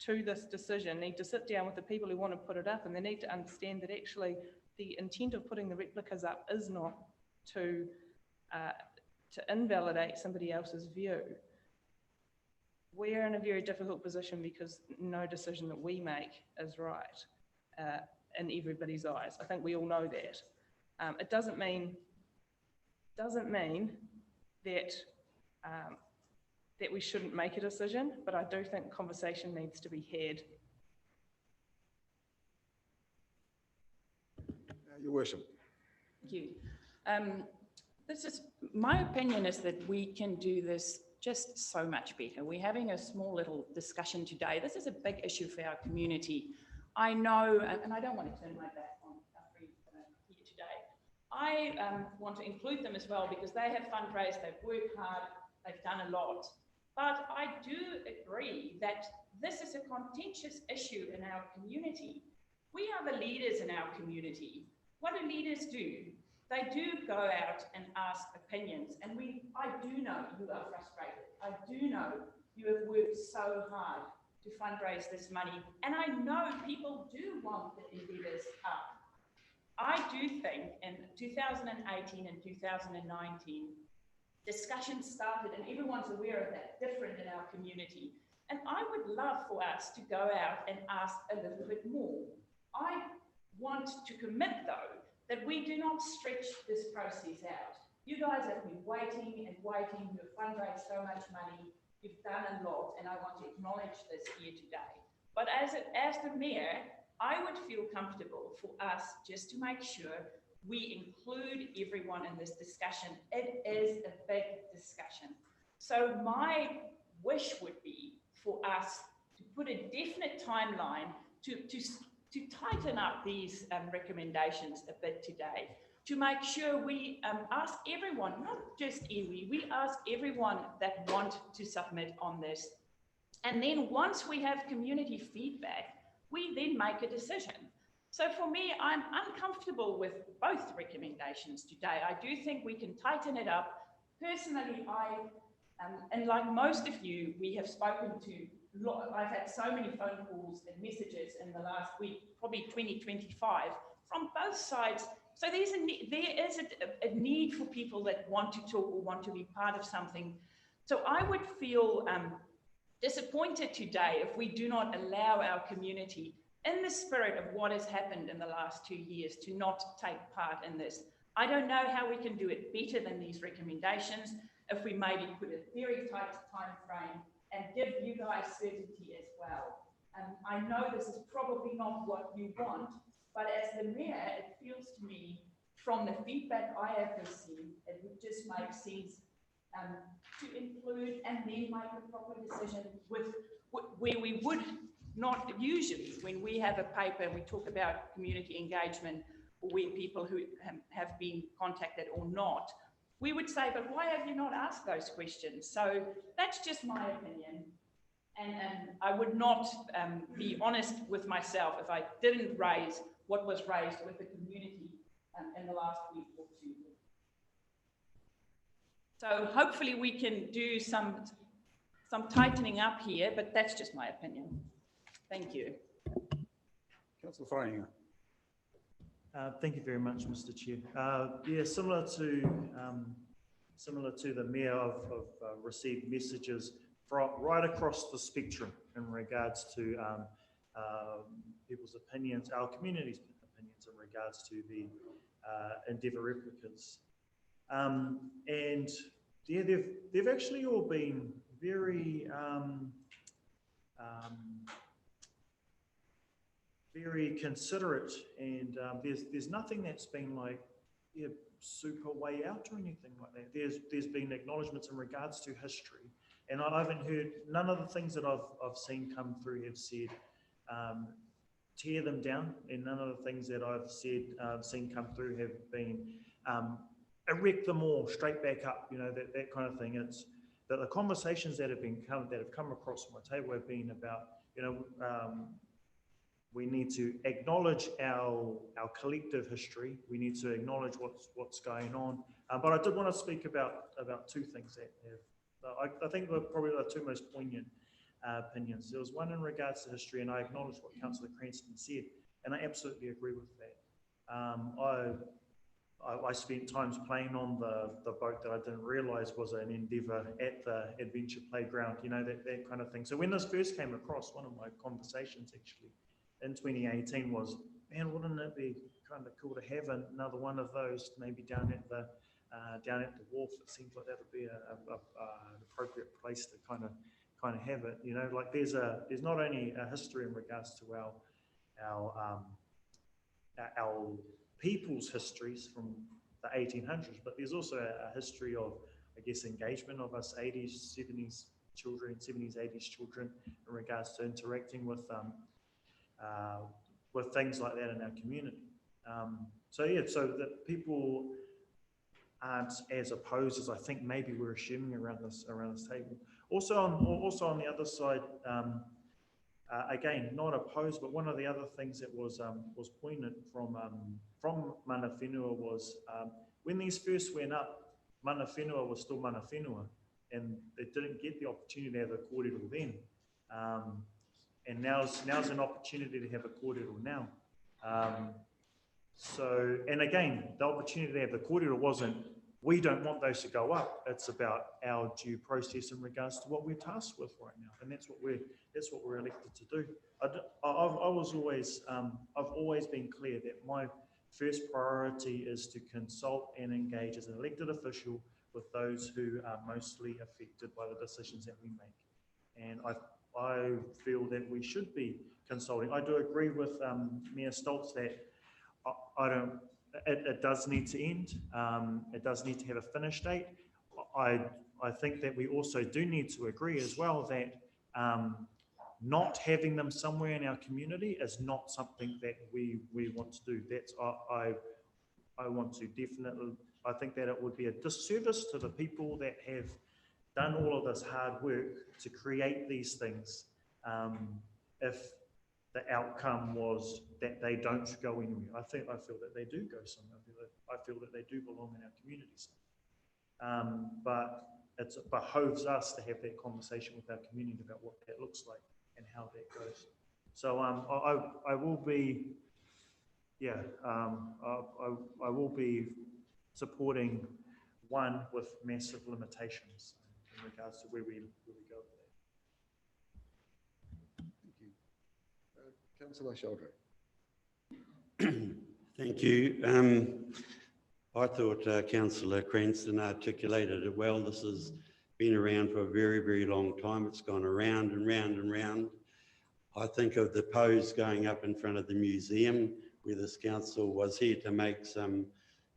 S17: to this decision need to sit down with the people who want to put it up, and they need to understand that actually the intent of putting the replicas up is not to invalidate somebody else's view. We're in a very difficult position because no decision that we make is right in everybody's eyes. I think we all know that. It doesn't mean that that we shouldn't make a decision, but I do think conversation needs to be had.
S1: Your Worship.
S15: Thank you. My opinion is that we can do this just so much better. We're having a small little discussion today. This is a big issue for our community. I know, and I don't want to turn my back on our friends here today. I want to include them as well because they have fundraised, they've worked hard, they've done a lot. But I do agree that this is a contentious issue in our community. We are the leaders in our community. What do leaders do? They do go out and ask opinions. And I do know you are frustrated. I do know you have worked so hard to fundraise this money. And I know people do want the Endeavours up. I do think in 2018 and 2019, discussions started, and everyone's aware of that, different in our community. And I would love for us to go out and ask a little bit more. I want to commit, though, that we do not stretch this process out. You guys have been waiting and waiting. You've fundraised so much money. You've done a lot, and I want to acknowledge this here today. But as the Mayor, I would feel comfortable for us just to make sure we include everyone in this discussion. It is a big discussion. So my wish would be for us to put a definite timeline to tighten up these recommendations a bit today, to make sure we ask everyone, not just iwi, we ask everyone that want to submit on this. And then once we have community feedback, we then make a decision. So for me, I'm uncomfortable with both recommendations today. I do think we can tighten it up. Personally, and like most of you, we have spoken to, I've had so many phone calls and messages in the last week, probably 20, 25, from both sides. So there is a need for people that want to talk or want to be part of something. So I would feel disappointed today if we do not allow our community, in the spirit of what has happened in the last 2 years, to not take part in this. I don't know how we can do it better than these recommendations if we maybe put a very tight time frame and give you guys certainty as well. I know this is probably not what you want, but as the Mayor, it feels to me, from the feedback I have received, it would just make sense to include and then make a proper decision with where we would not usually, when we have a paper and we talk about community engagement, or where people who have been contacted or not, we would say, but why have you not asked those questions? So that's just my opinion. And I would not be honest with myself if I didn't raise what was raised with the community in the last week or two. So hopefully we can do some tightening up here, but that's just my opinion. Thank you.
S1: Councillor Whainga.
S2: Thank you very much, Mr. Chair. Yeah, similar to the Mayor, I've received messages from right across the spectrum in regards to people's opinions, our community's opinions in regards to the Endeavour replicas. And yeah, they've actually all been very very considerate, and there's nothing that's been like super way out or anything like that. There's been acknowledgements in regards to history, and I haven't heard none of the things that I've seen come through have said tear them down, and none of the things that I've seen come through have been erect them all straight back up. You know, that kind of thing. It's that the conversations that have come across my table have been about, you know, we need to acknowledge our collective history. We need to acknowledge what's going on. But I did want to speak about two things that have, I think were probably the two most poignant opinions. There was one in regards to history, and I acknowledge what Councillor Cranston said, and I absolutely agree with that. I spent times playing on the boat that I didn't realise was an Endeavour at the Adventure Playground, you know, that kind of thing. So when this first came across, one of my conversations actually in 2018 was, man, wouldn't it be kind of cool to have another one of those maybe down at the wharf? It seems like that would be an appropriate place to kind of have it. You know, like there's not only a history in regards to our people's histories from the 1800s, but there's also a history of, I guess, engagement of us 80s, 70s children, 70s, 80s children in regards to interacting with things like that in our community. So yeah, so that people aren't as opposed as I think maybe we're assuming around this table. Also on the other side, again, not opposed, but one of the other things that was poignant from mana whenua was when these first went up, mana whenua was still mana whenua, and they didn't get the opportunity to have a kōrero then. And now's an opportunity to have a kōrero now. So, and again, the opportunity to have the kōrero wasn't, we don't want those to go up. It's about our due process in regards to what we're tasked with right now, and that's what we're elected to do. I've always been clear that my first priority is to consult and engage as an elected official with those who are mostly affected by the decisions that we make, and I feel that we should be consulting. I do agree with Mayor Stoltz that it does need to end. It does need to have a finish date. I think that we also do need to agree as well that not having them somewhere in our community is not something that we want to do. That's I want to definitely, I think that it would be a disservice to the people that have done all of this hard work to create these things if the outcome was that they don't go anywhere. I feel that they do go somewhere. I feel that they do belong in our communities. But it behoves us to have that conversation with our community about what that looks like and how that goes. So I will be, yeah, I will be supporting one with massive limitations in regards to where we go with that.
S1: Thank you. Councillor Sheldrick.
S12: Thank you. I thought Councillor Cranston articulated it well. This has been around for a very, very long time. It's gone around and round and round. I think of the pose going up in front of the museum where this council was here to make some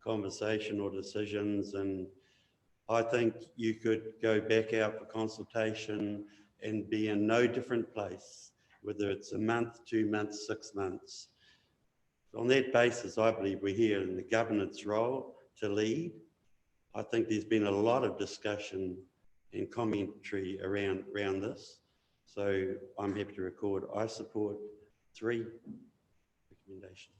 S12: conversation or decisions, and I think you could go back out for consultation and be in no different place, whether it's a month, 2 months, 6 months. On that basis, I believe we're here in the governance role to lead. I think there's been a lot of discussion and commentary around this. So I'm happy to record, I support 3 recommendations.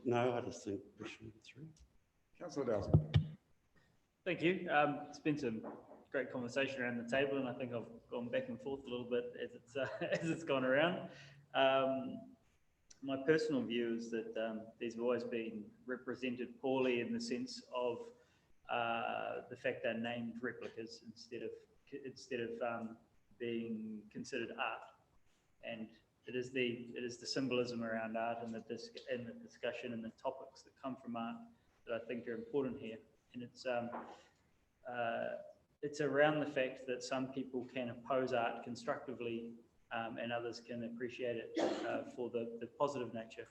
S12: No, I just think we should 3.
S1: Councillor Dowson.
S13: Thank you. It's been some great conversation around the table, and I think I've gone back and forth a little bit as it's as it's gone around. My personal view is that there's always been represented poorly in the sense of the fact they're named replicas instead of being considered art. And it is the symbolism around art and the discussion and the topics that come from art that I think are important here. And it's around the fact that some people can oppose art constructively and others can appreciate it for the positive nature.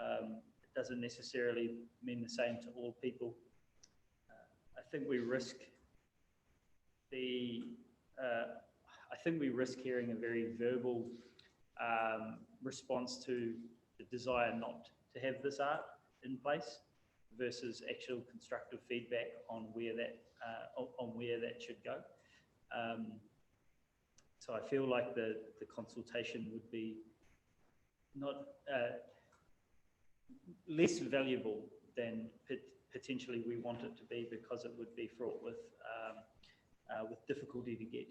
S13: It doesn't necessarily mean the same to all people. I think we risk hearing a very verbal response to the desire not to have this art in place versus actual constructive feedback on where that should go. So I feel like the consultation would be not less valuable than potentially we want it to be, because it would be fraught with difficulty to get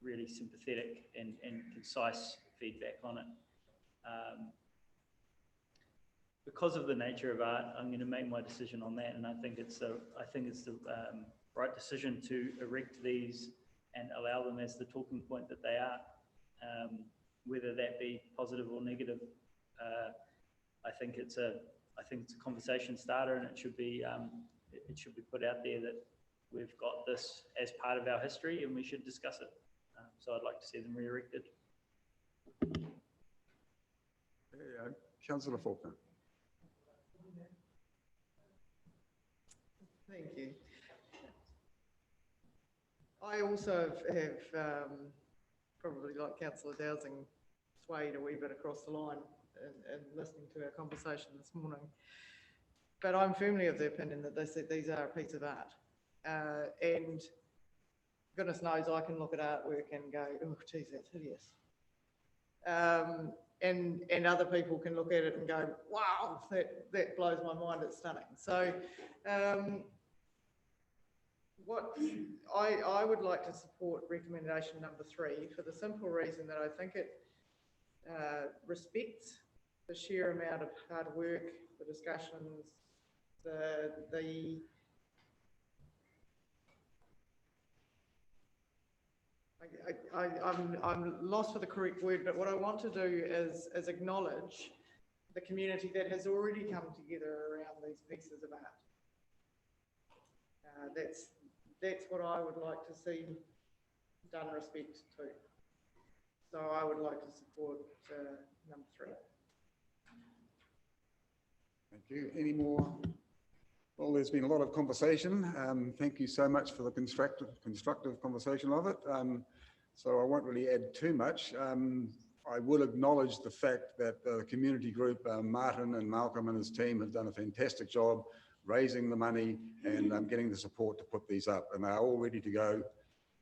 S13: really sympathetic and concise feedback on it. Because of the nature of art, I'm going to make my decision on that, and I think it's the right decision to erect these and allow them as the talking point that they are, whether that be positive or negative. I think it's a conversation starter, and it should be put out there that we've got this as part of our history and we should discuss it. So I'd like to see them re-erected.
S1: Councillor Faulkner.
S14: Thank you. I also have probably like Councillor Dowsing swayed a wee bit across the line in listening to our conversation this morning. But I'm firmly of the opinion that these are a piece of art. And goodness knows I can look at artwork and go, oh, geez, that's hideous. And other people can look at it and go, wow, that blows my mind, it's stunning. So what I would like to support recommendation number 3 for the simple reason that I think it respects the sheer amount of hard work, the discussions, I'm lost for the correct word, but what I want to do is acknowledge the community that has already come together around these pieces of art. That's what I would like to see done respect to. So I would like to support number 3.
S1: Thank you. Any more? Well, there's been a lot of conversation. Thank you so much for the constructive conversation of it. So I won't really add too much. I will acknowledge the fact that the community group, Martin and Malcolm and his team have done a fantastic job raising the money and getting the support to put these up, and they're all ready to go.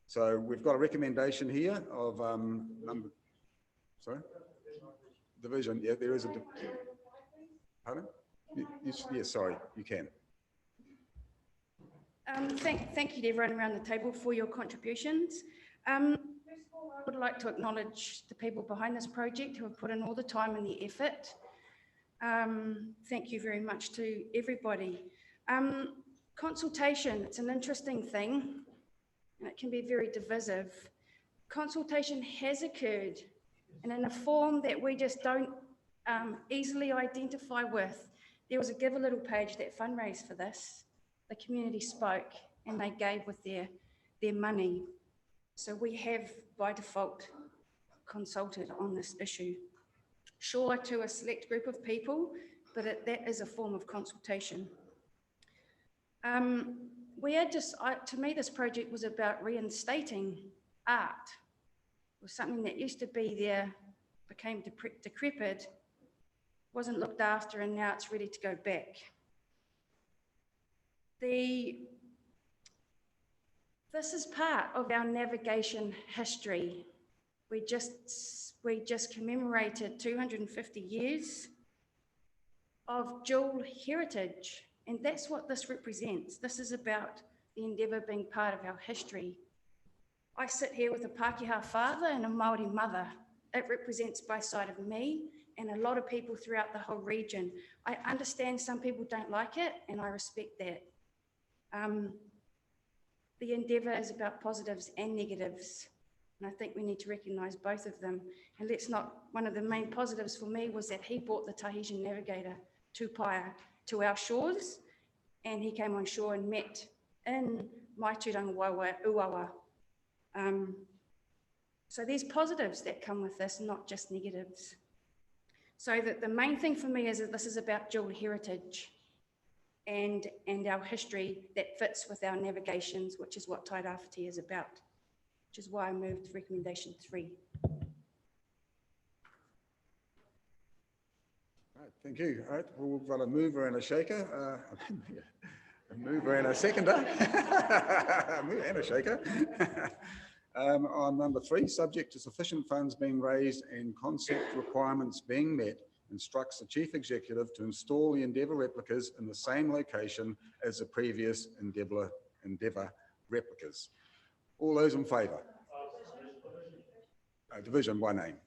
S1: So we've got a recommendation here of division. Yeah, there is a. Pardon? Yes, sorry, you can.
S8: Thank you to everyone around the table for your contributions. First of all, I would like to acknowledge the people behind this project who have put in all the time and the effort. Thank you very much to everybody. Consultation, it's an interesting thing and it can be very divisive. Consultation has occurred and in a form that we just don't easily identify with. There was a Give a Little page that fundraised for this. The community spoke and they gave with their money. So we have by default consulted on this issue. Sure, to a select group of people, but that is a form of consultation. To me, this project was about reinstating art. It was something that used to be there, became decrepit, wasn't looked after, and now it's ready to go back. This is part of our navigation history. We just commemorated 250 years of dual heritage, and that's what this represents. This is about the Endeavour being part of our history. I sit here with a Pākehā father and a Māori mother. It represents both sides of me and a lot of people throughout the whole region. I understand some people don't like it, and I respect that. The Endeavour is about positives and negatives, and I think we need to recognise both of them. And let's not, one of the main positives for me was that he brought the Tahitian navigator, Tūpaia, to our shores, and he came on shore and met in Maitūranga Uawa. So there's positives that come with this, not just negatives. So that the main thing for me is that this is about dual heritage and our history that fits with our navigations, which is what Tairāwhiti is about, which is why I moved recommendation 3.
S1: Right, thank you. All right, well, we've got a mover and a shaker. A mover and a seconder. A mover and a shaker. On number 3, subject to sufficient funds being raised and concept requirements being met, instructs the Chief Executive to install the Endeavour replicas in the same location as the previous Endeavour replicas. All those in favour? Division 1A, right,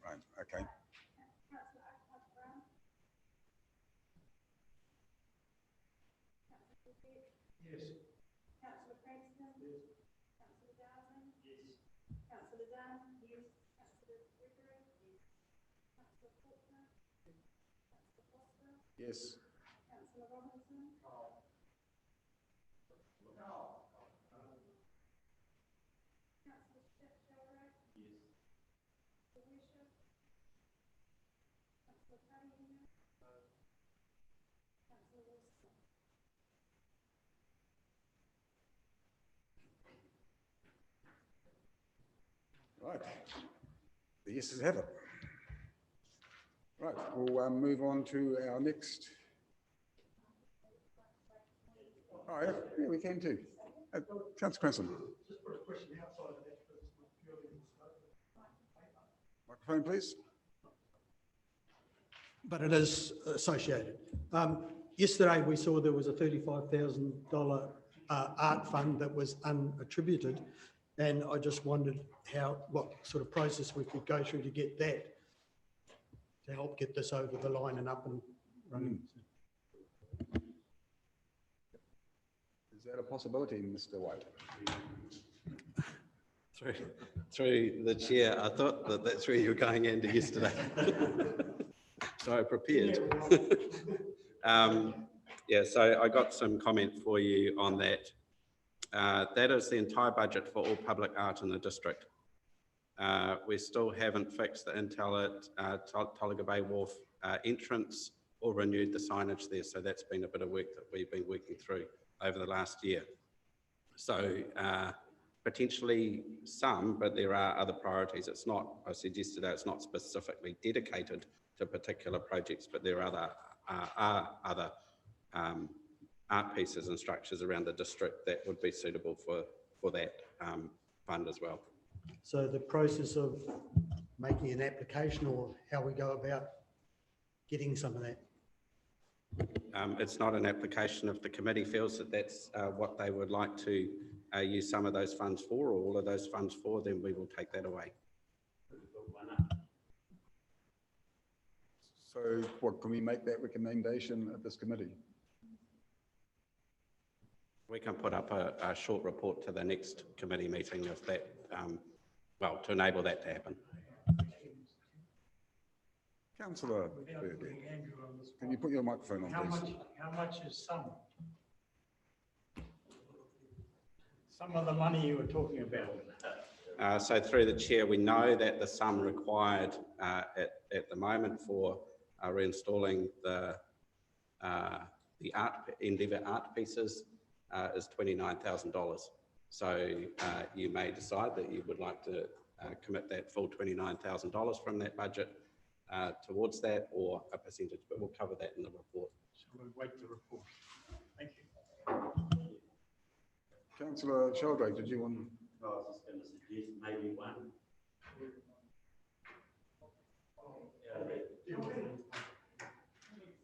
S1: okay.
S3: Yes.
S11: Councillor Frankston? Yes. Councillor Darwin? Yes. Councillor Dunn? Yes. Councillor Gregory? Yes. Councillor Faulkner? Yes. Councillor Foster?
S1: Yes.
S11: Councillor Robinson? No. No. Councillor Shelrow? Yes. Councillor Worship? Councillor Cunningham? No. Councillor Wilson?
S1: Right, the yeses have it. Right, we'll move on to our next. Oh, yeah, we can too. Councillor Cranston.
S3: Just put a question outside of that, because it's not purely in scope.
S1: Microphone, please.
S16: But it is associated. Yesterday, we saw there was a $35,000 art fund that was unattributed. And I just wondered what sort of process we could go through to get that, to help get this over the line and up and running.
S1: Is that a possibility, Mr. White?
S10: Through the chair, I thought that's where you were going into yesterday. So I prepared. Yeah, so I got some comment for you on that. That is the entire budget for all public art in the district. We still haven't fixed the Intel at Tolaga Bay Wharf entrance or renewed the signage there. So that's been a bit of work that we've been working through over the last year. So potentially some, but there are other priorities. It's not, I said yesterday, it's not specifically dedicated to particular projects, but there are other art pieces and structures around the district that would be suitable for that fund as well.
S16: So the process of making an application, or how we go about getting some of that?
S10: It's not an application. If the committee feels that that's what they would like to use some of those funds for, or all of those funds for, then we will take that away.
S1: So what, can we make that recommendation at this committee?
S10: We can put up a short report to the next committee meeting if that, well, to enable that to happen.
S1: Councillor Birdie, can you put your microphone on, please?
S3: How much is some? Some of the money you were talking about.
S10: So through the chair, we know that the sum required at the moment for reinstalling the Endeavour art pieces is $29,000. So you may decide that you would like to commit that full $29,000 from that budget towards that, or a percentage, but we'll cover that in the report.
S3: So we'll wait the report. Thank you.
S1: Councillor Sheldrake, did you want?
S12: I was just going to suggest maybe one.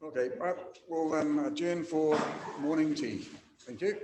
S1: Okay, right, we'll adjourn for morning tea. Thank you.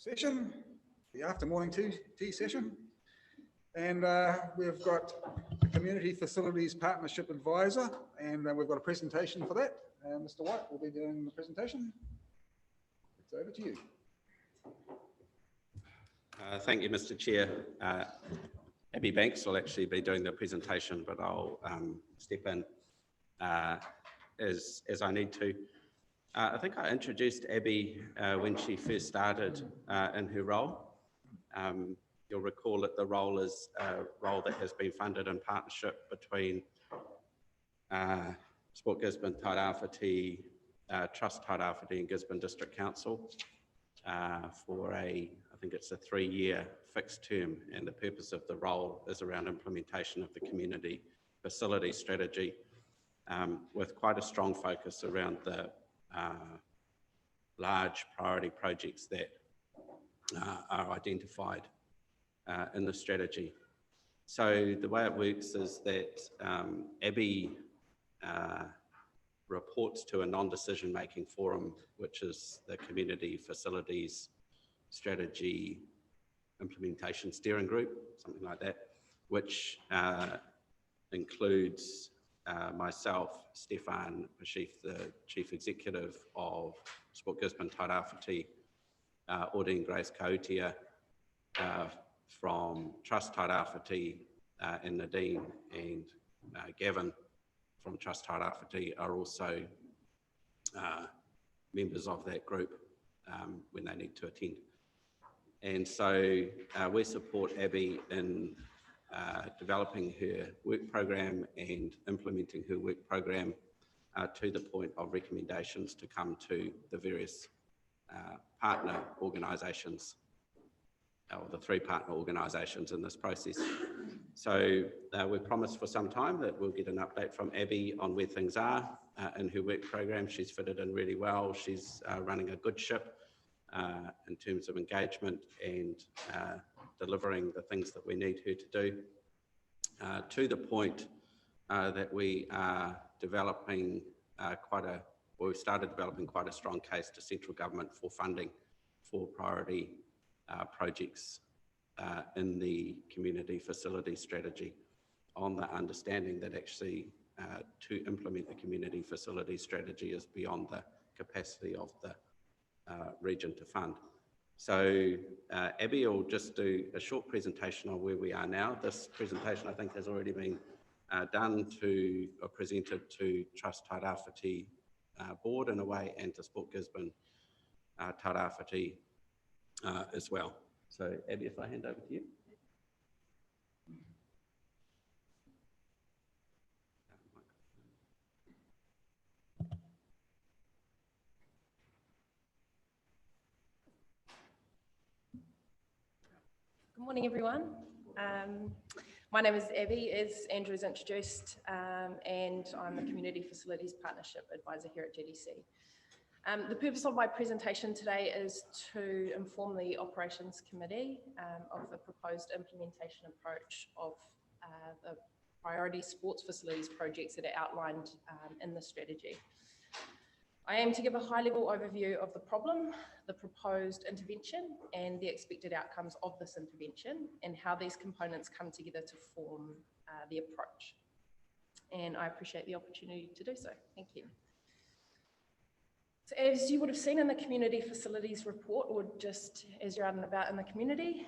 S1: session, the after morning tea session. And we've got a Community Facilities Partnership Advisor, and we've got a presentation for that. Mr. White will be doing the presentation. It's over to you.
S10: Thank you, Mr. Chair. Abby Banks will actually be doing the presentation, but I'll step in as I need to. I think I introduced Abby when she first started in her role. You'll recall that the role is a role that has been funded in partnership between Sport Gisborne, Tairawhiti, Trust Tairawhiti and Gisborne District Council for I think it's a 3-year fixed term, and the purpose of the role is around implementation of the community facility strategy with quite a strong focus around the large priority projects that are identified in the strategy. So the way it works is that Abby reports to a non-decision making forum, which is the Community Facilities Strategy Implementation Steering Group, something like that, which includes myself, Stefan Pashif, the Chief Executive of Sport Gisborne Tairawhiti, Ordine Grace Kautia from Trust Tairawhiti, and Nadine and Gavin from Trust Tairawhiti are also members of that group when they need to attend. And so we support Abby in developing her work program and implementing her work program to the point of recommendations to come to the various partner organisations, or the 3 partner organisations in this process. So we've promised for some time that we'll get an update from Abby on where things are in her work program. She's fitted in really well. She's running a good ship in terms of engagement and delivering the things that we need her to do, to the point that we are developing we've started developing quite a strong case to central government for funding for priority projects in the community facility strategy, on the understanding that actually to implement the community facility strategy is beyond the capacity of the region to fund. So Abby will just do a short presentation on where we are now. This presentation I think has already been done to or presented to Trust Tairawhiti board in a way, and to Sport Gisborne Tairawhiti as well. So Abby, if I hand over to you.
S19: Good morning, everyone. My name is Abby, as Andrew's introduced, and I'm the Community Facilities Partnership Advisor here at GDC. The purpose of my presentation today is to inform the Operations Committee of the proposed implementation approach of the priority sports facilities projects that are outlined in the strategy. I aim to give a high-level overview of the problem, the proposed intervention, and the expected outcomes of this intervention, and how these components come together to form the approach. And I appreciate the opportunity to do so. Thank you. So as you would have seen in the community facilities report, or just as you're out and about in the community,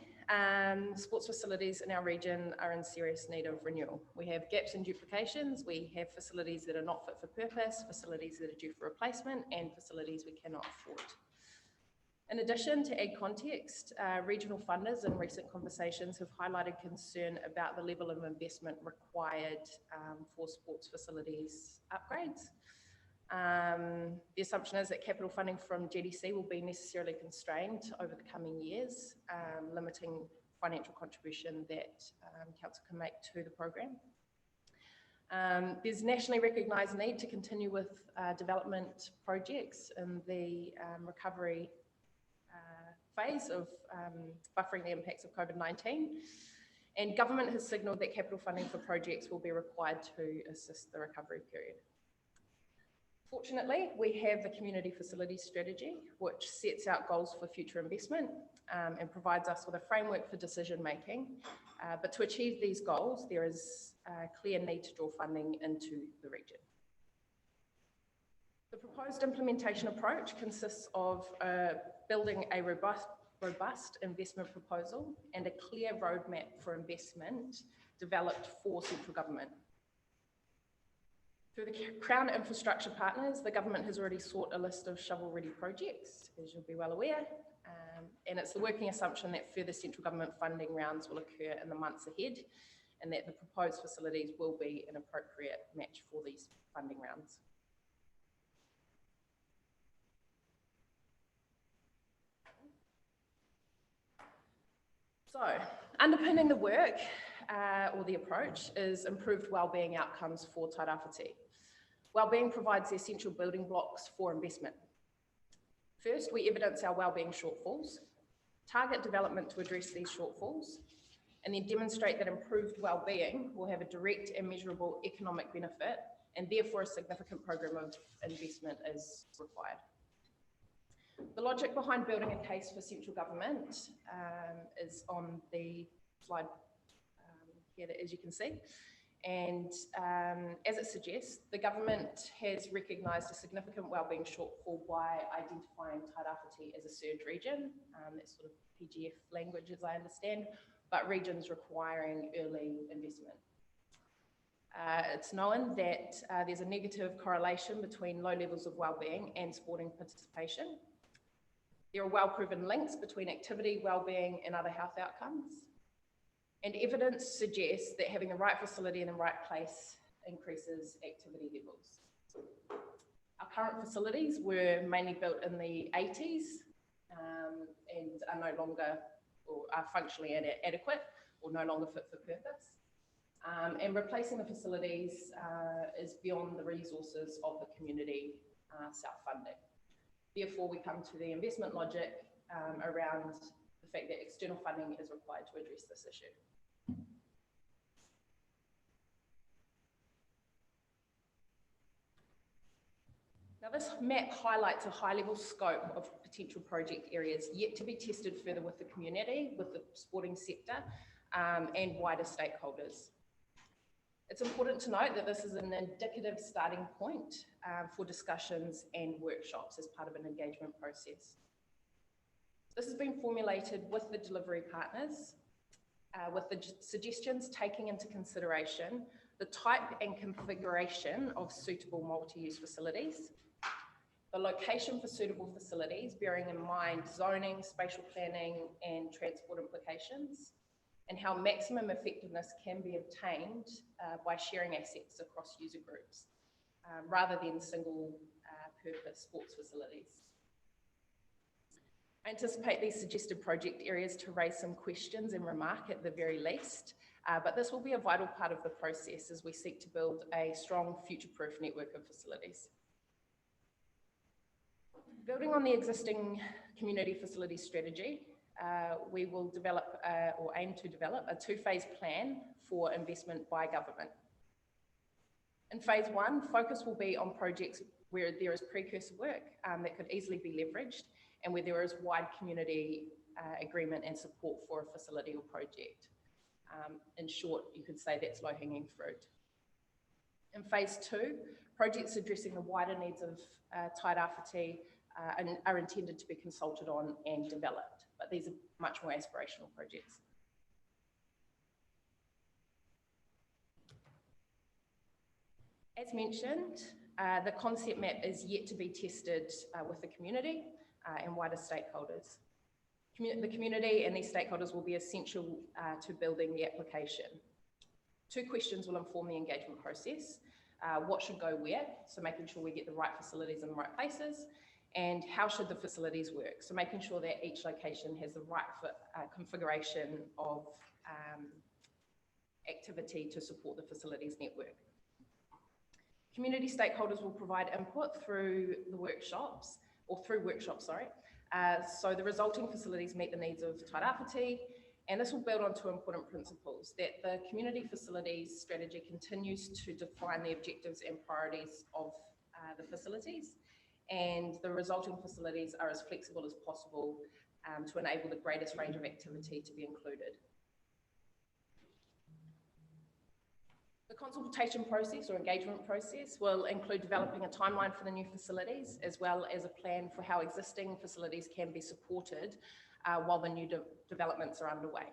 S19: sports facilities in our region are in serious need of renewal. We have gaps and duplications. We have facilities that are not fit for purpose, facilities that are due for replacement, and facilities we cannot afford. In addition, to add context, regional funders in recent conversations have highlighted concern about the level of investment required for sports facilities upgrades. The assumption is that capital funding from GDC will be necessarily constrained over the coming years, limiting financial contribution that council can make to the programme. There's nationally recognised need to continue with development projects in the recovery phase of buffering the impacts of COVID-19, and government has signalled that capital funding for projects will be required to assist the recovery period. Fortunately, we have the community facilities strategy, which sets out goals for future investment and provides us with a framework for decision making. But to achieve these goals, there is a clear need to draw funding into the region. The proposed implementation approach consists of building a robust investment proposal and a clear roadmap for investment developed for central government. Through the Crown infrastructure partners, the government has already sought a list of shovel-ready projects, as you'll be well aware, and it's the working assumption that further central government funding rounds will occur in the months ahead, and that the proposed facilities will be an appropriate match for these funding rounds. So, underpinning the work or the approach is improved wellbeing outcomes for Tairāwhiti. Wellbeing provides the essential building blocks for investment. First, we evidence our wellbeing shortfalls, target development to address these shortfalls, and then demonstrate that improved wellbeing will have a direct and measurable economic benefit, and therefore a significant program of investment is required. The logic behind building a case for central government is on the slide here, as you can see. And as it suggests, the government has recognised a significant wellbeing shortfall by identifying Tairāwhiti as a surge region. That's sort of PGF language as I understand, but regions requiring early investment. It's known that there's a negative correlation between low levels of wellbeing and sporting participation. There are well-proven links between activity, wellbeing and other health outcomes. And evidence suggests that having the right facility in the right place increases activity levels. Our current facilities were mainly built in the 80s and are no longer, or are functionally inadequate or no longer fit for purpose. And replacing the facilities is beyond the resources of the community self-funding. Therefore, we come to the investment logic around the fact that external funding is required to address this issue. Now, this map highlights a high-level scope of potential project areas yet to be tested further with the community, with the sporting sector, and wider stakeholders. It's important to note that this is an indicative starting point for discussions and workshops as part of an engagement process. This has been formulated with the delivery partners, with the suggestions taking into consideration the type and configuration of suitable multi-use facilities, the location for suitable facilities, bearing in mind zoning, spatial planning, and transport implications, and how maximum effectiveness can be obtained by sharing assets across user groups, rather than single purpose sports facilities. I anticipate these suggested project areas to raise some questions and remark at the very least, but this will be a vital part of the process as we seek to build a strong future-proof network of facilities. Building on the existing community facility strategy, we will develop or aim to develop a two-phase plan for investment by government. In phase one, focus will be on projects where there is precursor work that could easily be leveraged and where there is wide community agreement and support for a facility or project. In short, you could say that's low-hanging fruit. In phase two, projects addressing the wider needs of Tairāwhiti are intended to be consulted on and developed, but these are much more aspirational projects. As mentioned, the concept map is yet to be tested with the community and wider stakeholders. The community and these stakeholders will be essential to building the application. Two questions will inform the engagement process. What should go where? So making sure we get the right facilities in the right places. And how should the facilities work? So making sure that each location has the right configuration of activity to support the facilities network. Community stakeholders will provide input through the workshops, so the resulting facilities meet the needs of Tairāwhiti, and this will build on two important principles: that the community facilities strategy continues to define the objectives and priorities of the facilities, and the resulting facilities are as flexible as possible to enable the greatest range of activity to be included. The consultation process or engagement process will include developing a timeline for the new facilities, as well as a plan for how existing facilities can be supported while the new developments are underway.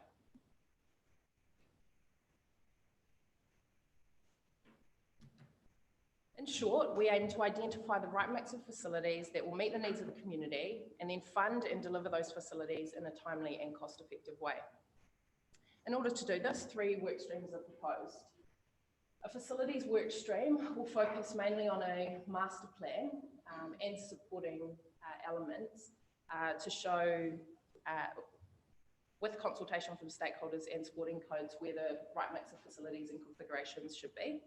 S19: In short, we aim to identify the right mix of facilities that will meet the needs of the community and then fund and deliver those facilities in a timely and cost-effective way. In order to do this, 3 work streams are proposed. A facilities work stream will focus mainly on a master plan and supporting elements to show, with consultation from stakeholders and sporting codes, where the right mix of facilities and configurations should be.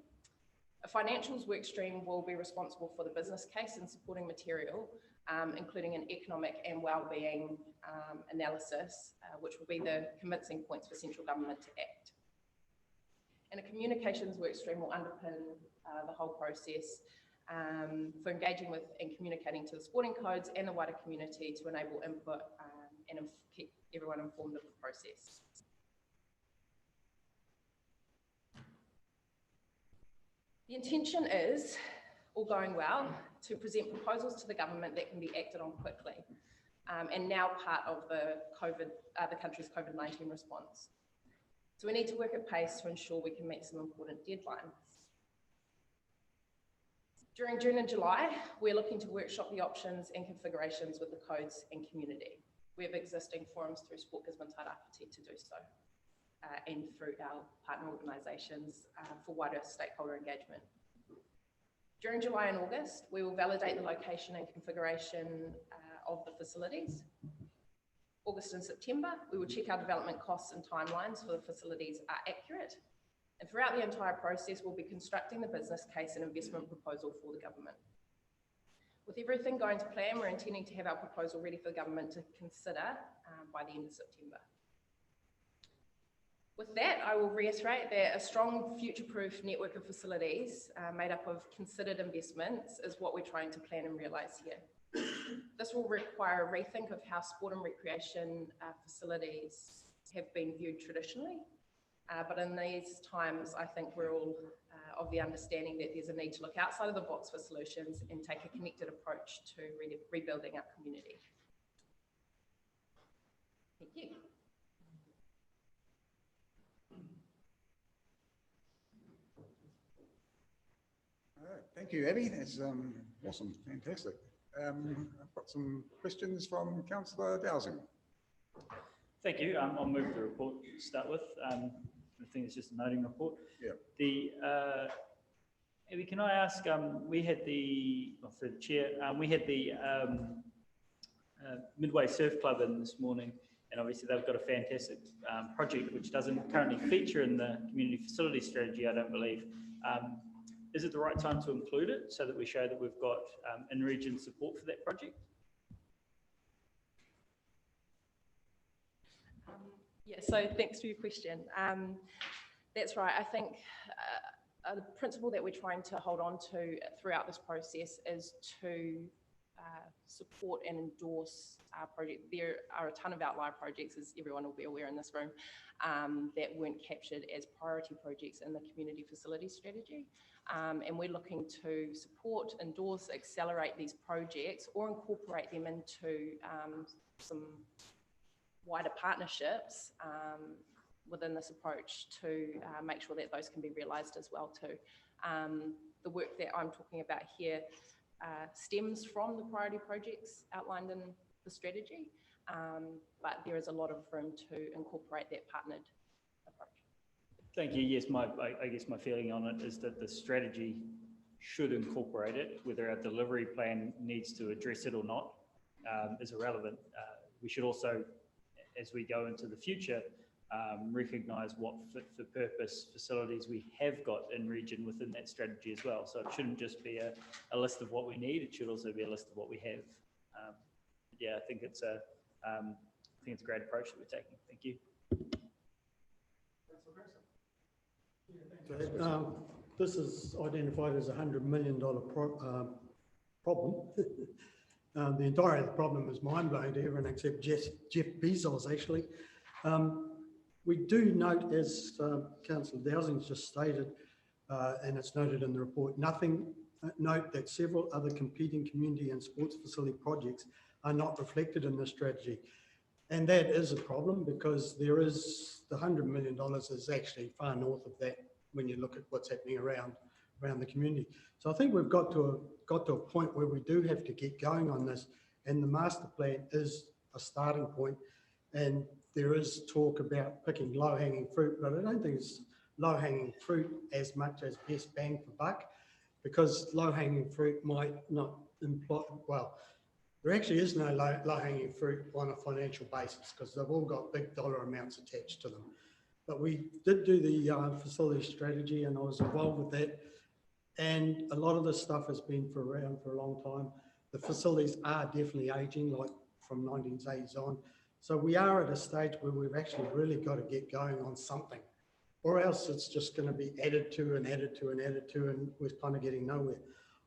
S19: A financials work stream will be responsible for the business case and supporting material, including an economic and wellbeing analysis, which will be the convincing points for central government to act. And a communications work stream will underpin the whole process for engaging with and communicating to the sporting codes and the wider community to enable input and keep everyone informed of the process. The intention is, all going well, to present proposals to the government that can be acted on quickly and now part of the country's COVID-19 response. So we need to work at pace to ensure we can meet some important deadlines. During June and July, we're looking to workshop the options and configurations with the codes and community. We have existing forums through Sport Gisborne Tairāwhiti to do so, and through our partner organisations for wider stakeholder engagement. During July and August, we will validate the location and configuration of the facilities. August and September, we will check our development costs and timelines for the facilities are accurate. And throughout the entire process, we'll be constructing the business case and investment proposal for the government. With everything going to plan, we're intending to have our proposal ready for the government to consider by the end of September. With that, I will reiterate that a strong future-proof network of facilities made up of considered investments is what we're trying to plan and realise here. This will require a rethink of how sport and recreation facilities have been viewed traditionally. But in these times, I think we're all of the understanding that there's a need to look outside of the box for solutions and take a connected approach to rebuilding our community. Thank you.
S1: All right, thank you, Abby. That's awesome, fantastic. I've got some questions from Councillor Dowsing.
S13: Thank you. I'll move the report to start with. I think it's just a noting report.
S1: Yeah.
S13: Abby, can I ask, we had the, through the chair, we had the Midway Surf Club in this morning, and obviously they've got a fantastic project which doesn't currently feature in the community facility strategy, I don't believe. Is it the right time to include it so that we show that we've got in-region support for that project?
S19: Yeah, so thanks for your question. That's right. I think the principle that we're trying to hold on to throughout this process is to support and endorse our project. There are a ton of outlier projects, as everyone will be aware in this room, that weren't captured as priority projects in the community facility strategy. And we're looking to support, endorse, accelerate these projects or incorporate them into some wider partnerships within this approach to make sure that those can be realised as well too. The work that I'm talking about here stems from the priority projects outlined in the strategy, but there is a lot of room to incorporate that partnered approach.
S13: Thank you. Yes, I guess my feeling on it is that the strategy should incorporate it. Whether our delivery plan needs to address it or not is irrelevant. We should also, as we go into the future, recognise what fit-for-purpose facilities we have got in region within that strategy as well. So it shouldn't just be a list of what we need, it should also be a list of what we have. Yeah, I think it's a great approach that we're taking. Thank you.
S16: This is identified as a $100 million problem. The entirety of the problem is mind-blowing to everyone except Jeff Bezos, actually. We do note, as Councillor Dowsing's just stated, and it's noted in the report, note that several other competing community and sports facility projects are not reflected in this strategy. And that is a problem because there is, the $100 million is actually far north of that when you look at what's happening around the community. So I think we've got to a point where we do have to get going on this, and the master plan is a starting point, and there is talk about picking low-hanging fruit, but I don't think it's low-hanging fruit as much as best bang for buck, because low-hanging fruit might not imply, well, there actually is no low-hanging fruit on a financial basis because they've all got big dollar amounts attached to them. But we did do the facility strategy, and I was involved with that. And a lot of this stuff has been around for a long time. The facilities are definitely aging, like from 1980s on. So we are at a stage where we've actually really got to get going on something, or else it's just going to be added to and added to and added to, and we're kind of getting nowhere.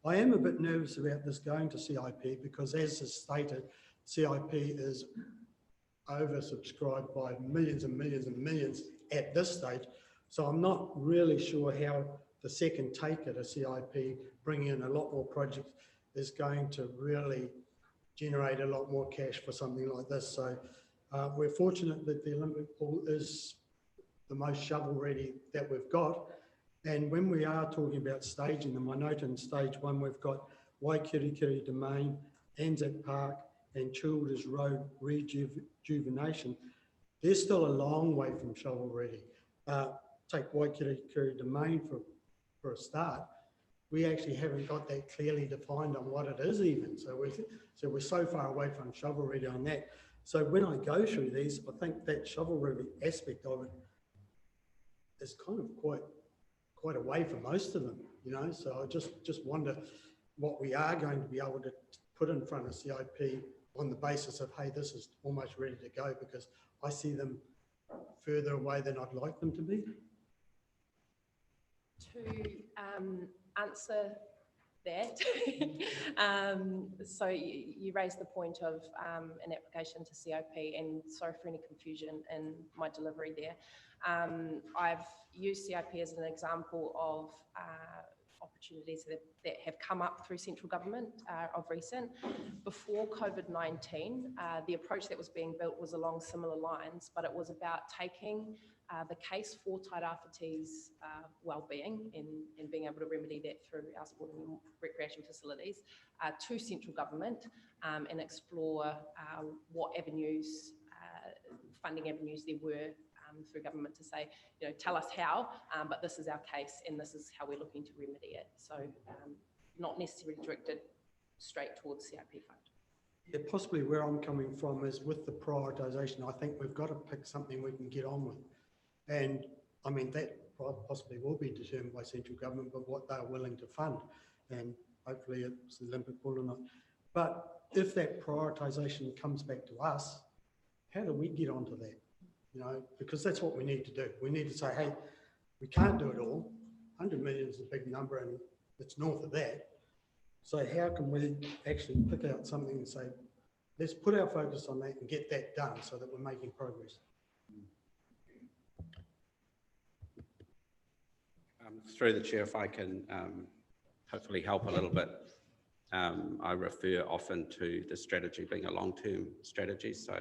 S16: I am a bit nervous about this going to CIP because, as is stated, CIP is oversubscribed by millions and millions and millions at this stage. So I'm not really sure how the second take at a CIP, bringing in a lot more projects, is going to really generate a lot more cash for something like this. So we're fortunate that the Olympic pool is the most shovel ready that we've got. And when we are talking about staging them, I note in stage 1, we've got Waikirikiri Domain, Anzac Park, and Childers Road rejuvenation. They're still a long way from shovel ready. Take Waikirikiri Domain for a start. We actually haven't got that clearly defined on what it is even. So we're so far away from shovel ready on that. So when I go through these, I think that shovel ready aspect of it is kind of quite away for most of them, you know. So I just wonder what we are going to be able to put in front of CIP on the basis of, hey, this is almost ready to go, because I see them further away than I'd like them to be.
S19: To answer that, so you raised the point of an application to CIP, and sorry for any confusion in my delivery there. I've used CIP as an example of opportunities that have come up through central government of recent. Before COVID-19, the approach that was being built was along similar lines, but it was about taking the case for Tairāwhiti's well-being and being able to remedy that through our sport and recreation facilities to central government and explore what avenues, funding avenues there were through government to say, you know, tell us how, but this is our case and this is how we're looking to remedy it. So not necessarily directed straight towards CIP fund.
S16: Yeah, possibly where I'm coming from is with the prioritisation, I think we've got to pick something we can get on with. And I mean, that possibly will be determined by central government, but what they're willing to fund. And hopefully it's the Olympic pool or not. But if that prioritisation comes back to us, how do we get onto that? You know, because that's what we need to do. We need to say, hey, we can't do it all. 100 million is a big number and it's north of that. So how can we actually pick out something and say, let's put our focus on that and get that done so that we're making progress?
S10: Through the chair, if I can hopefully help a little bit. I refer often to the strategy being a long-term strategy, so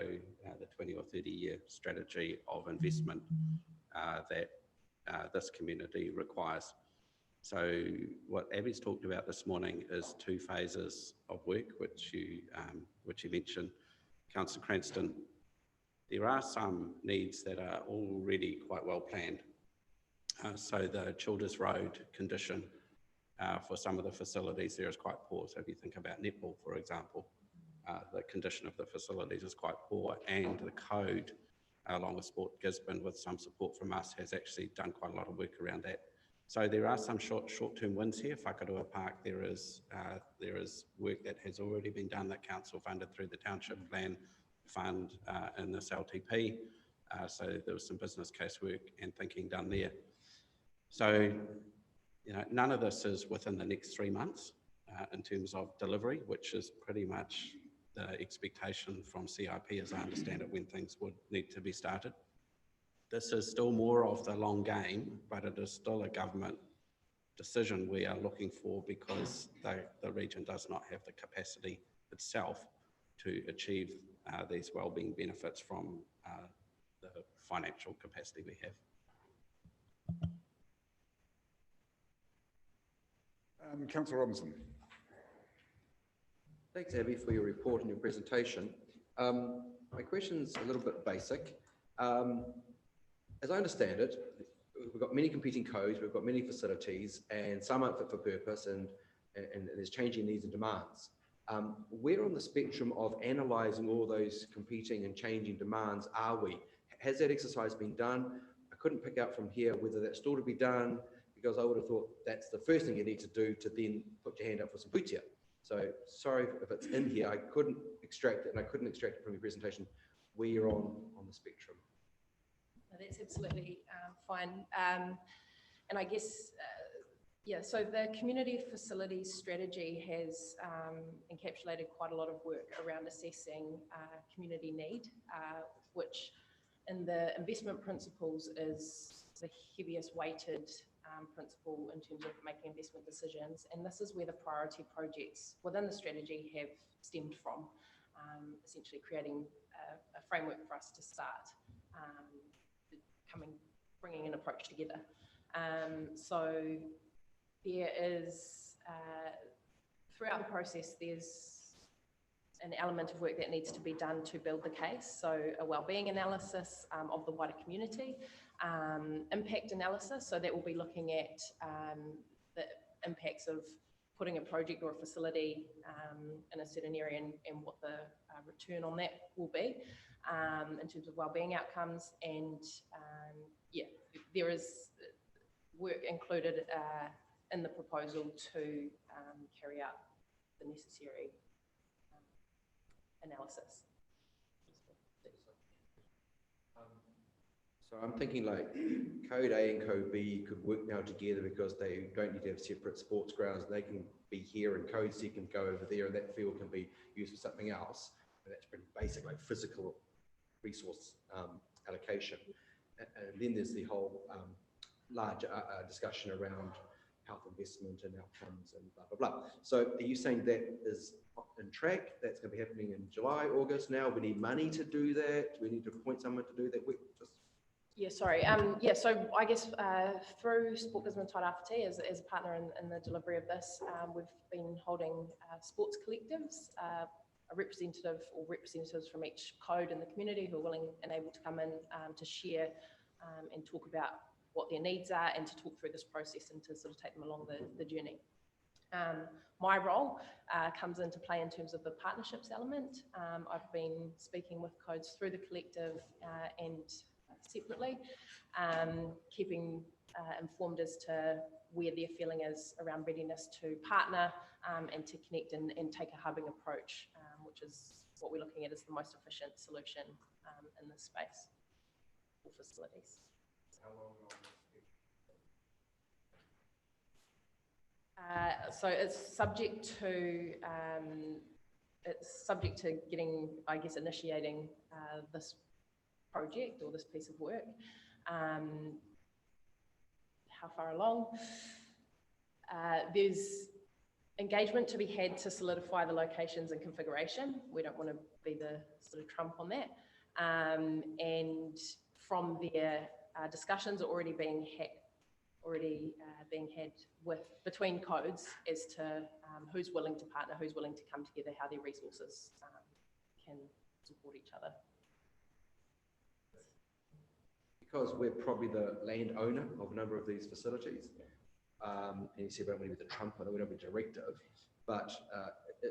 S10: the 20 or 30-year strategy of investment that this community requires. So what Abby's talked about this morning is 2 phases of work, which you mentioned, Councillor Cranston. There are some needs that are already quite well planned. So the Childers Road condition for some of the facilities there is quite poor. So if you think about netball, for example, the condition of the facilities is quite poor, and the code, along with Sport Gisborne, with some support from us, has actually done quite a lot of work around that. So there are some short-term wins here. Whakatua Park, there is work that has already been done that council funded through the Township Plan Fund in this LTP. So there was some business case work and thinking done there. So, you know, none of this is within the next 3 months. in terms of delivery, which is pretty much the expectation from CIP, as I understand it, when things would need to be started. This is still more of the long game, but it is still a government decision we are looking for, because the region does not have the capacity itself to achieve these wellbeing benefits from the financial capacity we have.
S1: Councillor Robinson.
S9: Thanks, Abby, for your report and your presentation. My question's a little bit basic. As I understand it, we've got many competing codes, we've got many facilities, and some aren't fit for purpose, and there's changing needs and demands. Where on the spectrum of analysing all those competing and changing demands are we? Has that exercise been done? I couldn't pick out from here whether that's still to be done, because I would have thought that's the first thing you need to do to then put your hand up for some putia. So sorry if it's in here, I couldn't extract it, and I couldn't extract it from your presentation where you're on the spectrum.
S19: No, that's absolutely fine. And I guess, yeah, so the community facilities strategy has encapsulated quite a lot of work around assessing community need, which in the investment principles is the heaviest weighted principle in terms of making investment decisions. And this is where the priority projects within the strategy have stemmed from, essentially creating a framework for us to start bringing an approach together. So there is, throughout the process, there's an element of work that needs to be done to build the case. So a wellbeing analysis of the wider community, impact analysis. So that will be looking at the impacts of putting a project or a facility in a certain area and what the return on that will be in terms of wellbeing outcomes. And yeah, there is work included in the proposal to carry out the necessary analysis.
S9: So I'm thinking like Code A and Code B could work now together, because they don't need to have separate sports grounds. They can be here, and Code C can go over there, and that field can be used for something else. And that's pretty basic, like physical resource allocation. And then there's the whole larger discussion around health investment and outcomes and blah, blah, blah. So are you saying that is in track? That's going to be happening in July, August now? We need money to do that? We need to appoint someone to do that?
S19: Yeah, sorry. Yeah, so I guess through Sport Gisborne Tairāwhiti as a partner in the delivery of this, we've been holding sports collectives, a representative or representatives from each code in the community who are willing and able to come in to share and talk about what their needs are, and to talk through this process and to sort of take them along the journey. My role comes into play in terms of the partnerships element. I've been speaking with codes through the collective and separately, keeping informed as to where their feeling is around readiness to partner and to connect and take a hubbing approach, which is what we're looking at as the most efficient solution in this space for facilities. So it's subject to getting, I guess, initiating this project or this piece of work. How far along? There's engagement to be had to solidify the locations and configuration. We don't want to be the sort of trump on that. And from there, discussions are already being had between codes as to who's willing to partner, who's willing to come together, how their resources can support each other.
S9: Because we're probably the landowner of a number of these facilities, and you said we don't want to be the trump, we don't want to be directive, but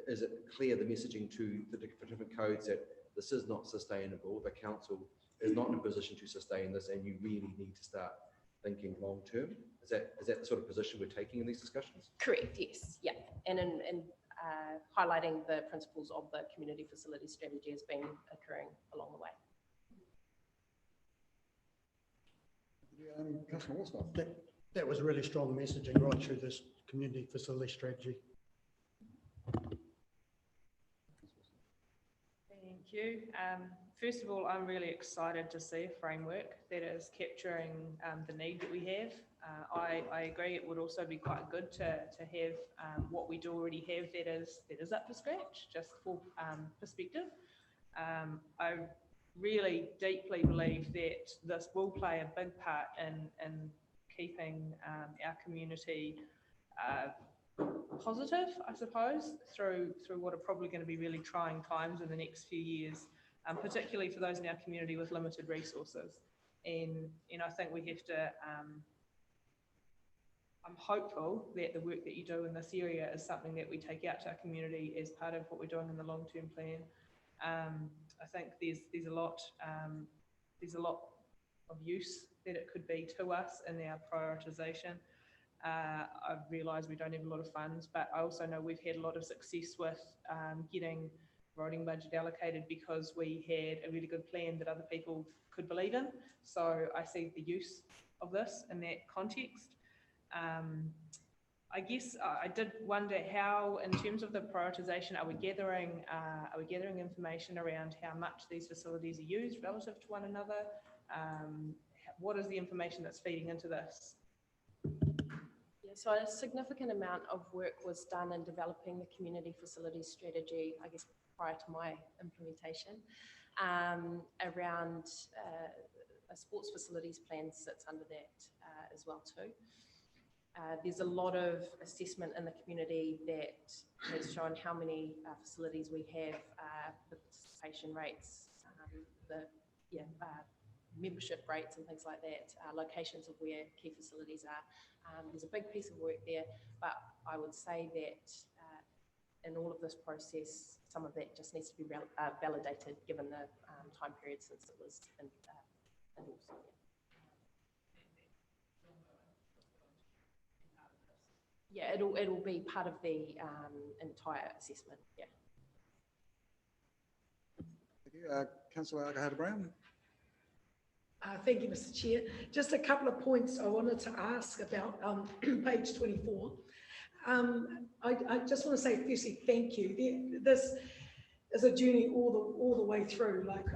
S9: is it clear, the messaging to the different codes, that this is not sustainable, the council is not in a position to sustain this, and you really need to start thinking long term? Is that the sort of position we're taking in these discussions?
S19: Correct, yes, yeah. And in highlighting the principles of the community facility strategy has been occurring along the way.
S16: That was really strong messaging right through this community facility strategy.
S17: First of all, I'm really excited to see a framework that is capturing the need that we have. I agree it would also be quite good to have what we do already have that is up to scratch, just for perspective. I really deeply believe that this will play a big part in keeping our community positive, I suppose, through what are probably going to be really trying times in the next few years, particularly for those in our community with limited resources. And I think we have to, I'm hopeful that the work that you do in this area is something that we take out to our community as part of what we're doing in the long-term plan. I think there's a lot of use that it could be to us in our prioritisation. I've realised we don't have a lot of funds, but I also know we've had a lot of success with getting voting budget allocated because we had a really good plan that other people could believe in. So I see the use of this in that context. I guess I did wonder how, in terms of the prioritisation, are we gathering information around how much these facilities are used relative to one another? What is the information that's feeding into this?
S19: Yeah, so a significant amount of work was done in developing the community facilities strategy, I guess, prior to my implementation, around a sports facilities plan sits under that as well too. There's a lot of assessment in the community that has shown how many facilities we have, the participation rates, membership rates and things like that, locations of where key facilities are. There's a big piece of work there, but I would say that in all of this process, some of that just needs to be validated given the time period since it was endorsed. Yeah, it'll be part of the entire assessment. Yeah.
S1: Thank you, Councillor Agahata-Brown.
S11: Thank you, Mr. Chair. Just a couple of points I wanted to ask about page 24. I just want to say firstly, thank you. This is a journey all the way through, like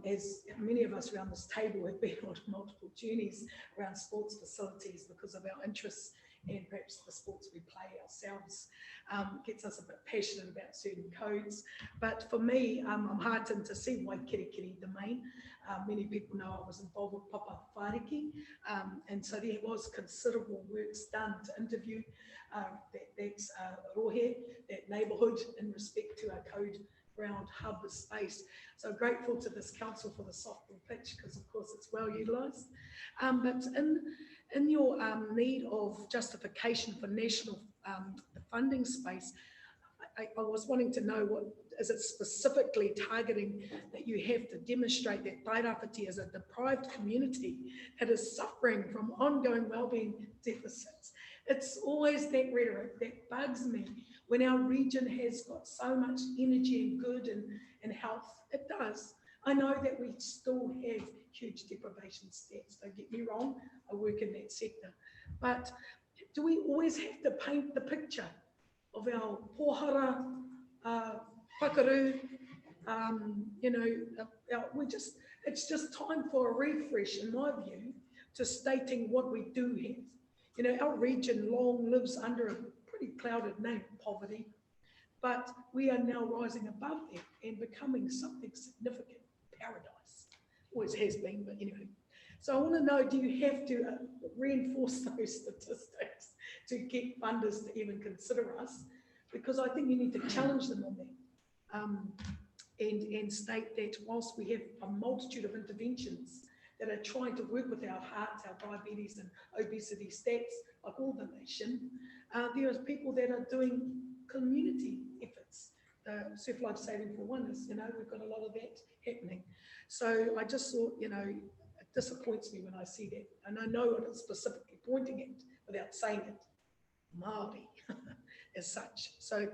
S11: as many of us around this table have been on multiple journeys around sports facilities because of our interests and perhaps the sports we play ourselves gets us a bit passionate about certain codes. But for me, I'm heartened to see Waikirikiri Domain. Many people know I was involved with Papa Whāriki, and so there was considerable works done to interview that's Rohe, that neighbourhood in respect to our code ground hub space. So grateful to this council for the softball pitch because of course it's well utilised. But in your need of justification for national funding space, I was wanting to know what is it specifically targeting that you have to demonstrate that Tairāwhiti is a deprived community that is suffering from ongoing wellbeing deficits. It's always that rhetoric that bugs me when our region has got so much energy and good and health. It does. I know that we still have huge deprivation stats, don't get me wrong, I work in that sector. But do we always have to paint the picture of our pohara, whakaru, it's just time for a refresh, in my view, to stating what we do have. Our region long lives under a pretty clouded name, poverty, but we are now rising above that and becoming something significant, paradise. Always has been, but anyway. So I want to know, do you have to reinforce those statistics to get funders to even consider us? Because I think you need to challenge them on that and state that whilst we have a multitude of interventions that are trying to work with our hearts, our diabetes and obesity stats, like all the nation, there are people that are doing community efforts. Surf Life Saving for one is, we've got a lot of that happening. So I just thought, it disappoints me when I see that. And I know what it's specifically pointing at without saying it, Māori as such. So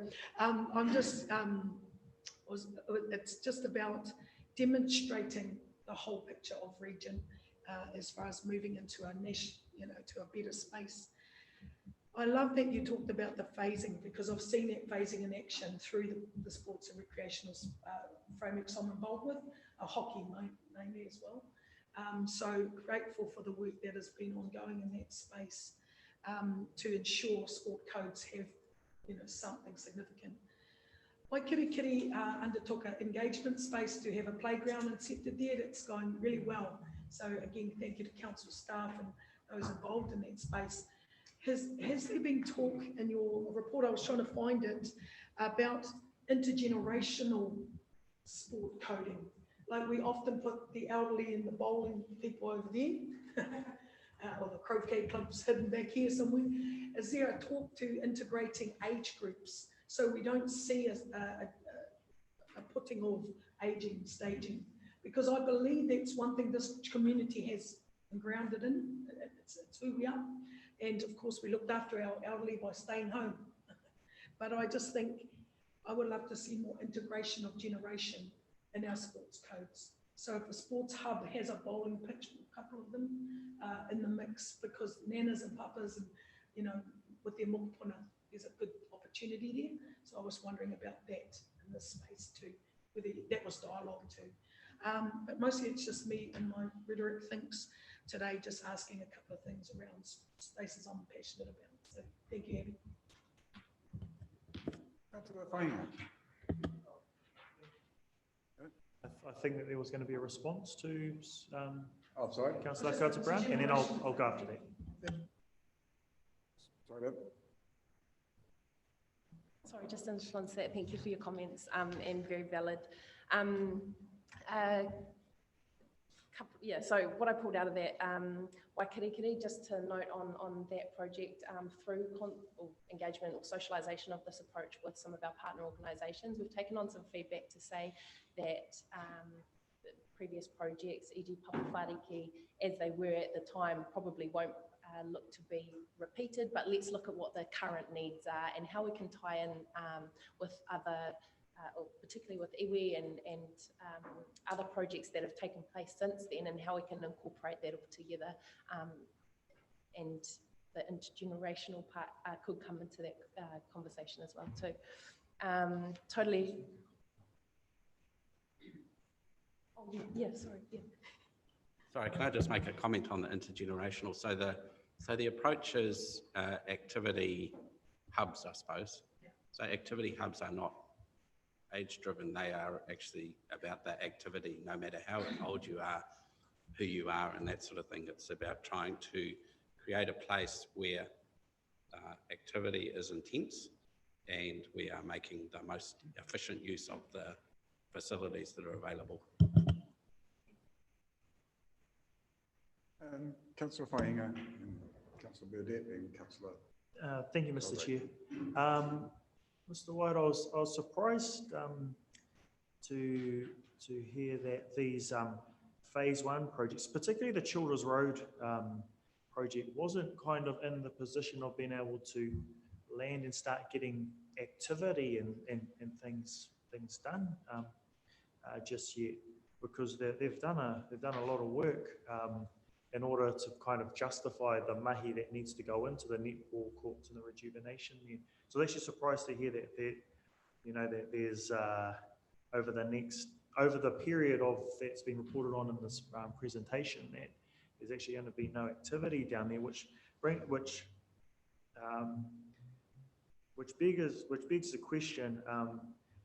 S11: it's just about demonstrating the whole picture of region as far as moving into a niche, to a better space. I love that you talked about the phasing, because I've seen that phasing in action through the sports and recreational frameworks I'm involved with, hockey mainly as well. So grateful for the work that has been ongoing in that space to ensure sport codes have, something significant. Waikirikiri undertook an engagement space to have a playground incepted there. That's going really well. So again, thank you to council staff and those involved in that space. Has there been talk in your report, I was trying to find it, about intergenerational sport coding? Like we often put the elderly and the bowling people over there, or the croquet clubs hidden back here somewhere. Is there a talk to integrating age groups so we don't see a putting of aging, staging? Because I believe that's one thing this community has been grounded in. It's who we are. And of course, we looked after our elderly by staying home. But I just think I would love to see more integration of generation in our sports codes. So if a sports hub has a bowling pitch, a couple of them in the mix, because nanas and papas and, with their mokopuna, there's a good opportunity there. So I was wondering about that in this space too, whether that was dialogue too. But mostly it's just me and my rhetoric thinks today, just asking a couple of things around spaces I'm passionate about. So thank you, Abby.
S2: I think that there was going to be a response to
S1: sorry.
S2: Councillor Carter-Brown, and then I'll go after that.
S1: Sorry, Deb.
S19: Sorry, just in response to that, thank you for your comments and very valid. So what I pulled out of that, Waikirikiri, just to note on that project, through engagement or socialisation of this approach with some of our partner organisations, we've taken on some feedback to say that previous projects, e.g. Papawariki, as they were at the time, probably won't look to be repeated, but let's look at what the current needs are and how we can tie in with other, or particularly with iwi and other projects that have taken place since then, and how we can incorporate that all together. And the intergenerational part could come into that conversation as well too. Totally. Oh, yeah, sorry, yeah.
S10: Sorry, can I just make a comment on the intergenerational? So the approach is activity hubs, I suppose. Yeah. So activity hubs are not age-driven. They are actually about that activity, no matter how old you are, who you are, and that sort of thing. It's about trying to create a place where activity is intense and we are making the most efficient use of the facilities that are available.
S1: Councillor Whainga, and Councillor Burdett, and Councillor.
S2: Thank you, Mr. Chair. Mr. White, I was surprised to hear that these phase one projects, particularly the Childers Road project, wasn't kind of in the position of being able to land and start getting activity and things done just yet, because they've done a lot of work in order to kind of justify the mahi that needs to go into the netball courts and the rejuvenation there. So actually surprised to hear that that there's over the period of that's been reported on in this presentation, that there's actually going to be no activity down there, which begs the question: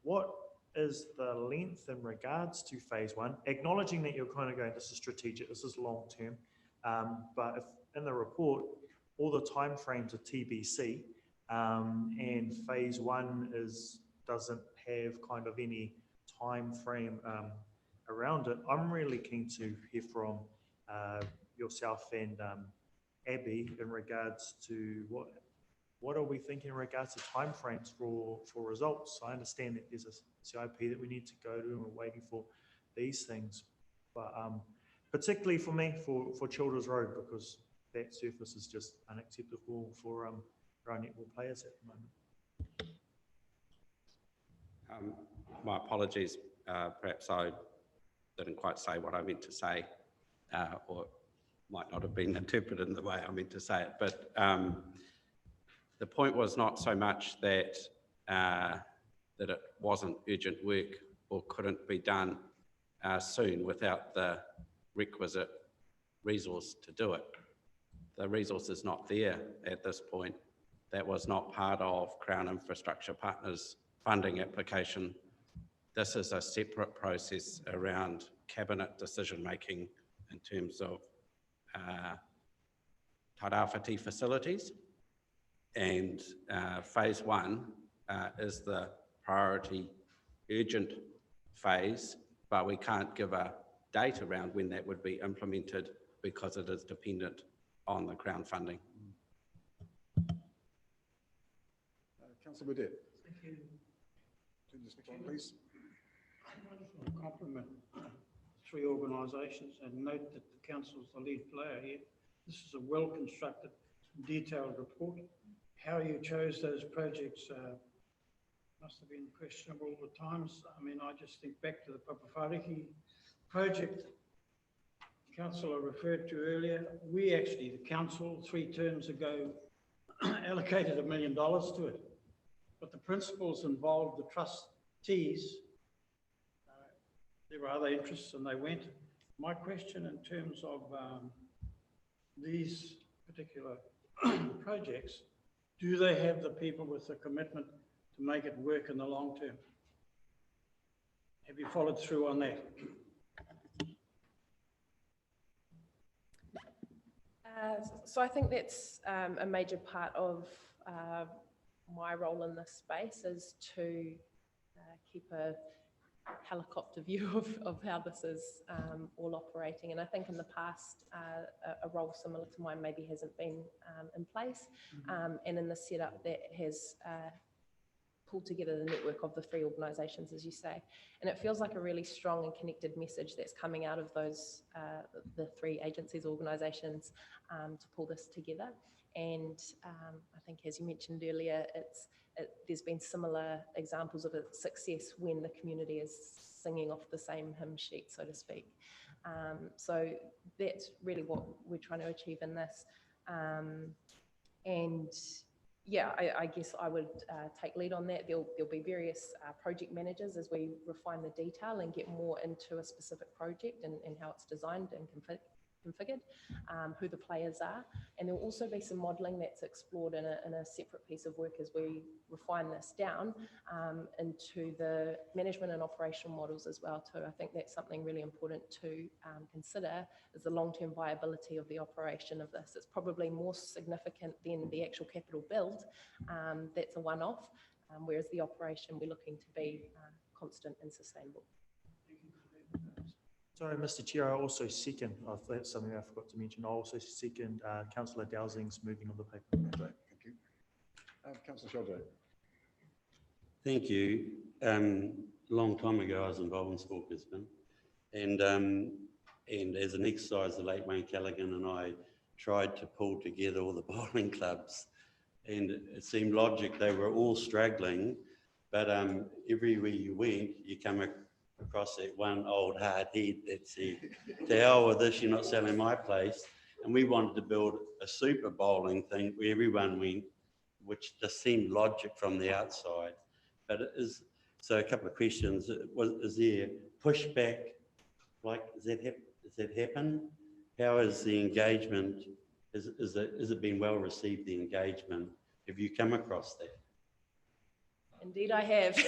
S2: what is the length in regards to phase one? Acknowledging that you're kind of going, this is strategic, this is long term, but if in the report all the timeframes are TBC, and phase one doesn't have kind of any time frame around it, I'm really keen to hear from yourself and Abby in regards to what are we thinking in regards to timeframes for results. I understand that there's a CIP that we need to go to and we're waiting for these things, but particularly for me, for Childers Road, because that surface is just unacceptable for our netball players at the moment.
S10: My apologies, perhaps I didn't quite say what I meant to say, or might not have been interpreted in the way I meant to say it, but the point was not so much that that it wasn't urgent work or couldn't be done soon without the requisite resource to do it. The resource is not there at this point. That was not part of Crown Infrastructure Partners funding application. This is a separate process around cabinet decision-making in terms of tarawhiti facilities. And phase one is the priority urgent phase, but we can't give a date around when that would be implemented because it is dependent on the Crown funding.
S1: Councillor Burdett.
S3: Thank you.
S1: Turn this microphone, please.
S3: I just want to compliment three organisations and note that the council is the lead player here. This is a well-constructed, detailed report. How you chose those projects must have been questionable at times. I mean, I just think back to the Papawhariki project the councillor referred to earlier. We actually, the council, 3 terms ago, allocated $1 million to it. But the principals involved, the trustees, there were other interests and they went. My question in terms of these particular projects, do they have the people with the commitment to make it work in the long term? Have you followed through on that?
S19: So I think that's a major part of my role in this space, is to keep a helicopter view of how this is all operating. And I think in the past, a role similar to mine maybe hasn't been in place. And in the setup that has pulled together the network of the 3 organisations, as you say. And it feels like a really strong and connected message that's coming out of those, the 3 agencies, organisations, to pull this together. And I think, as you mentioned earlier, there's been similar examples of a success when the community is singing off the same hymn sheet, so to speak. So that's really what we're trying to achieve in this. And yeah, I guess I would take lead on that. There'll be various project managers as we refine the detail and get more into a specific project and how it's designed and configured, who the players are. And there'll also be some modelling that's explored in a separate piece of work as we refine this down into the management and operational models as well too. I think that's something really important to consider, is the long-term viability of the operation of this. It's probably more significant than the actual capital build. That's a one-off, whereas the operation we're looking to be constant and sustainable.
S2: Sorry, Mr. Chair, I also second, that's something I forgot to mention, I also second Councillor Dowsing's moving of the paper.
S1: Thank you. Councillor Sheldrake.
S12: Thank you. Long time ago, I was involved in Sport Brisbane, and as an exercise, the late Wayne Callaghan and I tried to pull together all the bowling clubs, and it seemed logic. They were all struggling, but everywhere you went, you come across that one old hard head that said, to hell with this, you're not selling my place. And we wanted to build a super bowling thing where everyone went, which just seemed logic from the outside. But it is, so a couple of questions. Is there pushback? Like, does that happen? How is the engagement? Is it been well received, the engagement? Have you come across that?
S19: Indeed, I have.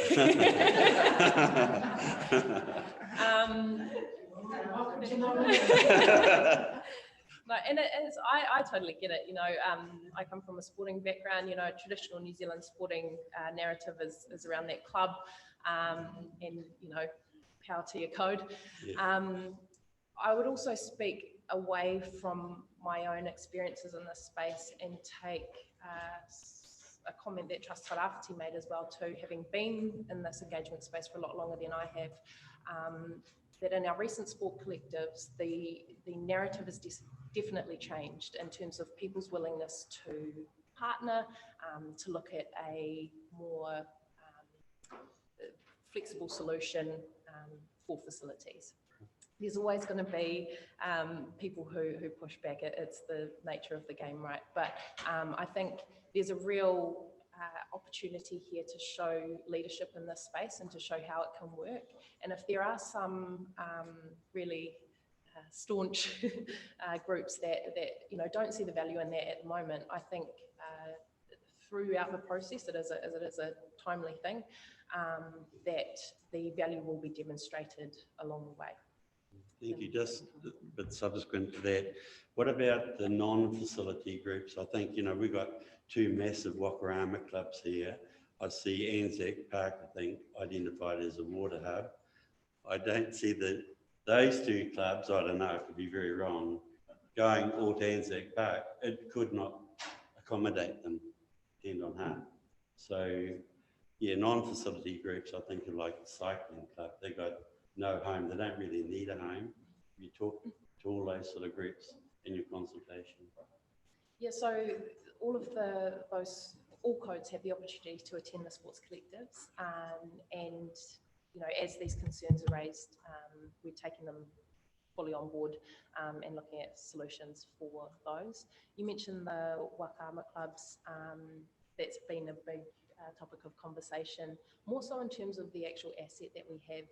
S19: No, and I totally get it. You know, I come from a sporting background. You know, traditional New Zealand sporting narrative is around that club, and you know, power to your code. Yeah. I would also speak away from my own experiences in this space and take a comment that Trust Tarawhiti made as well too, having been in this engagement space for a lot longer than I have, that in our recent sport collectives, the narrative has definitely changed in terms of people's willingness to partner, to look at a more flexible solution for facilities. There's always going to be people who push back. It's the nature of the game, right? But I think there's a real opportunity here to show leadership in this space and to show how it can work. And if there are some really staunch groups that don't see the value in that at the moment, I think throughout the process, it is a timely thing, that the value will be demonstrated along the way.
S12: Thank you. Just a bit subsequent to that, what about the non-facility groups? I think, we've got two massive Wakarama clubs here. I see Anzac Park, I think, identified as a water hub. I don't see those two clubs, I don't know, I could be very wrong, going all to Anzac Park. It could not accommodate them, hand on heart. So, yeah, non-facility groups, I think, are like the cycling club. They've got no home. They don't really need a home. You talk to all those sort of groups in your consultation.
S19: Yeah, so all codes have the opportunity to attend the sports collectives, and as these concerns are raised, we're taking them fully on board and looking at solutions for those. You mentioned the Wakama clubs. That's been a big topic of conversation, more so in terms of the actual asset that we have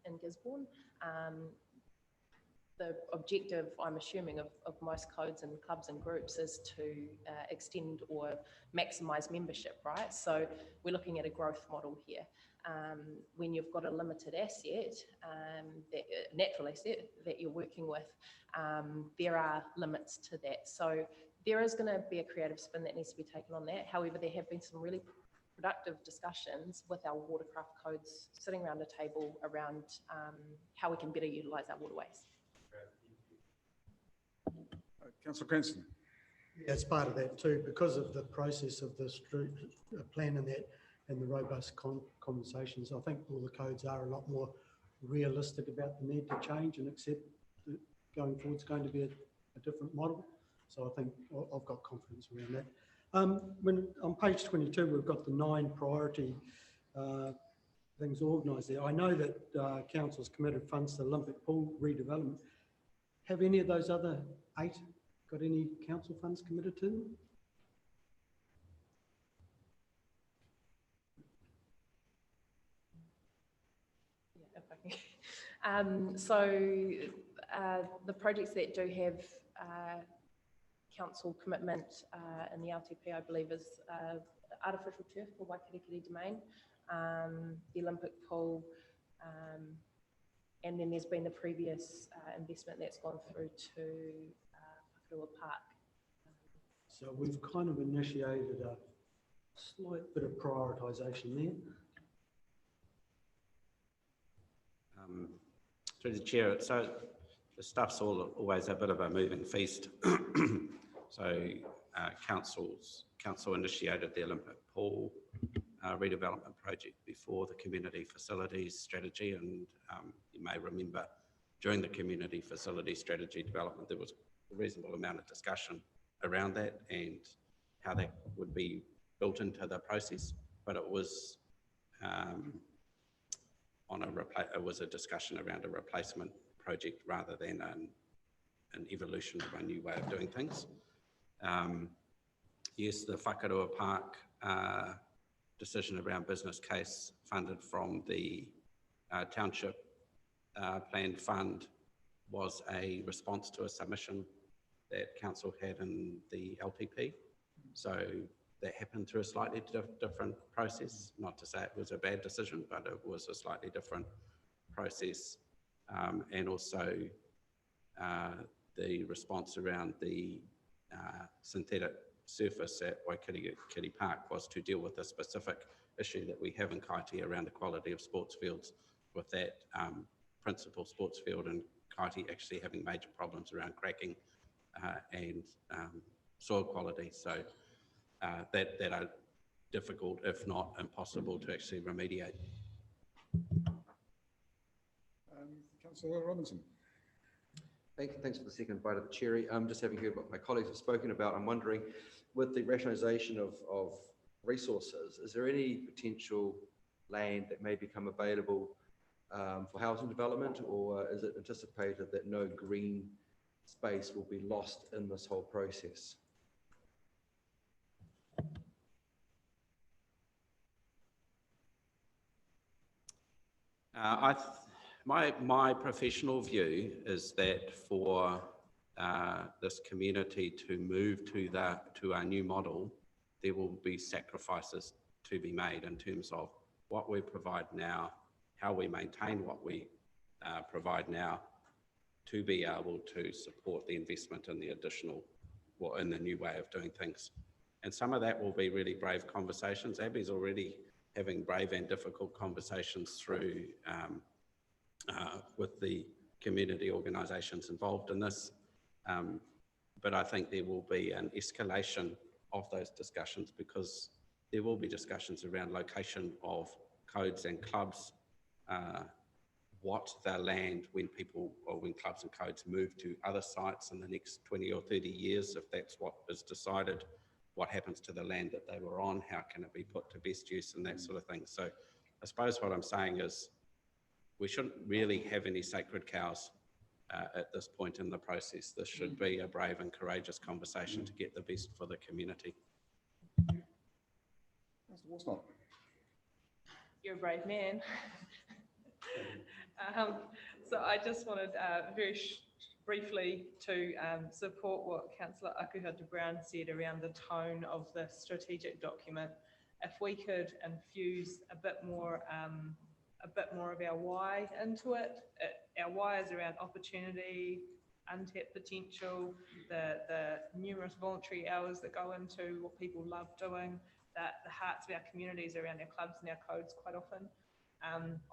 S19: in Gisborne. The objective, I'm assuming, of most codes and clubs and groups is to extend or maximise membership, right? So we're looking at a growth model here. When you've got a limited asset, natural asset that you're working with, there are limits to that. So there is going to be a creative spin that needs to be taken on that. However, there have been some really productive discussions with our watercraft codes sitting around a table around how we can better utilise our waterways.
S1: Councillor Cranston.
S16: As part of that too, because of the process of the plan and that and the robust conversations, I think all the codes are a lot more realistic about the need to change and accept that going forward it's going to be a different model. So I think I've got confidence around that. When on page 22, we've got the 9 priority things organised there. I know that Council's committed funds to Olympic pool redevelopment. Have any of those other 8 got any council funds committed to them?
S19: Yeah, if I can. So the projects that do have council commitment in the LTP, I believe, is artificial turf for Waikirikiri Domain, the Olympic pool, and then there's been the previous investment that's gone through to Whakarua Park.
S16: So we've kind of initiated a slight bit of prioritisation there.
S10: Through the chair, so the stuff's always a bit of a moving feast. So council initiated the Olympic pool redevelopment project before the community facilities strategy, and you may remember during the community facilities strategy development there was a reasonable amount of discussion around that and how that would be built into the process, but it was it was a discussion around a replacement project rather than an evolution of a new way of doing things. Yes, the Whakarua Park decision around business case funded from the township planned fund was a response to a submission that council had in the LTP. So that happened through a slightly different process. Not to say it was a bad decision, but it was a slightly different process. And also the response around the synthetic surface at Waikirikiri Park was to deal with a specific issue that we have in Kaiti around the quality of sports fields, with that principal sports field in Kaiti actually having major problems around cracking and soil quality. So that are difficult, if not impossible, to actually remediate.
S1: Councillor Robinson.
S9: Thanks for the second bite of the cherry. Just having heard what my colleagues have spoken about, I'm wondering, with the rationalisation of resources, is there any potential land that may become available for housing development, or is it anticipated that no green space will be lost in this whole process?
S10: My professional view is that for this community to move to our new model, there will be sacrifices to be made in terms of what we provide now, how we maintain what we provide now, to be able to support the investment in the additional, or in the new way of doing things. And some of that will be really brave conversations. Abby's already having brave and difficult conversations through with the community organisations involved in this. But I think there will be an escalation of those discussions, because there will be discussions around location of codes and clubs, what the land, when people, or when clubs and codes move to other sites in the next 20 or 30 years, if that's what is decided, what happens to the land that they were on, how can it be put to best use, and that sort of thing. So I suppose what I'm saying is we shouldn't really have any sacred cows at this point in the process. This should be a brave and courageous conversation to get the best for the community.
S17: You're a brave man. So I just wanted very briefly to support what Councillor Akuhata Brown said around the tone of the strategic document. If we could infuse a bit more of our why into it, our why is around opportunity, untapped potential, the numerous voluntary hours that go into what people love doing, the hearts of our communities around our clubs and our codes quite often.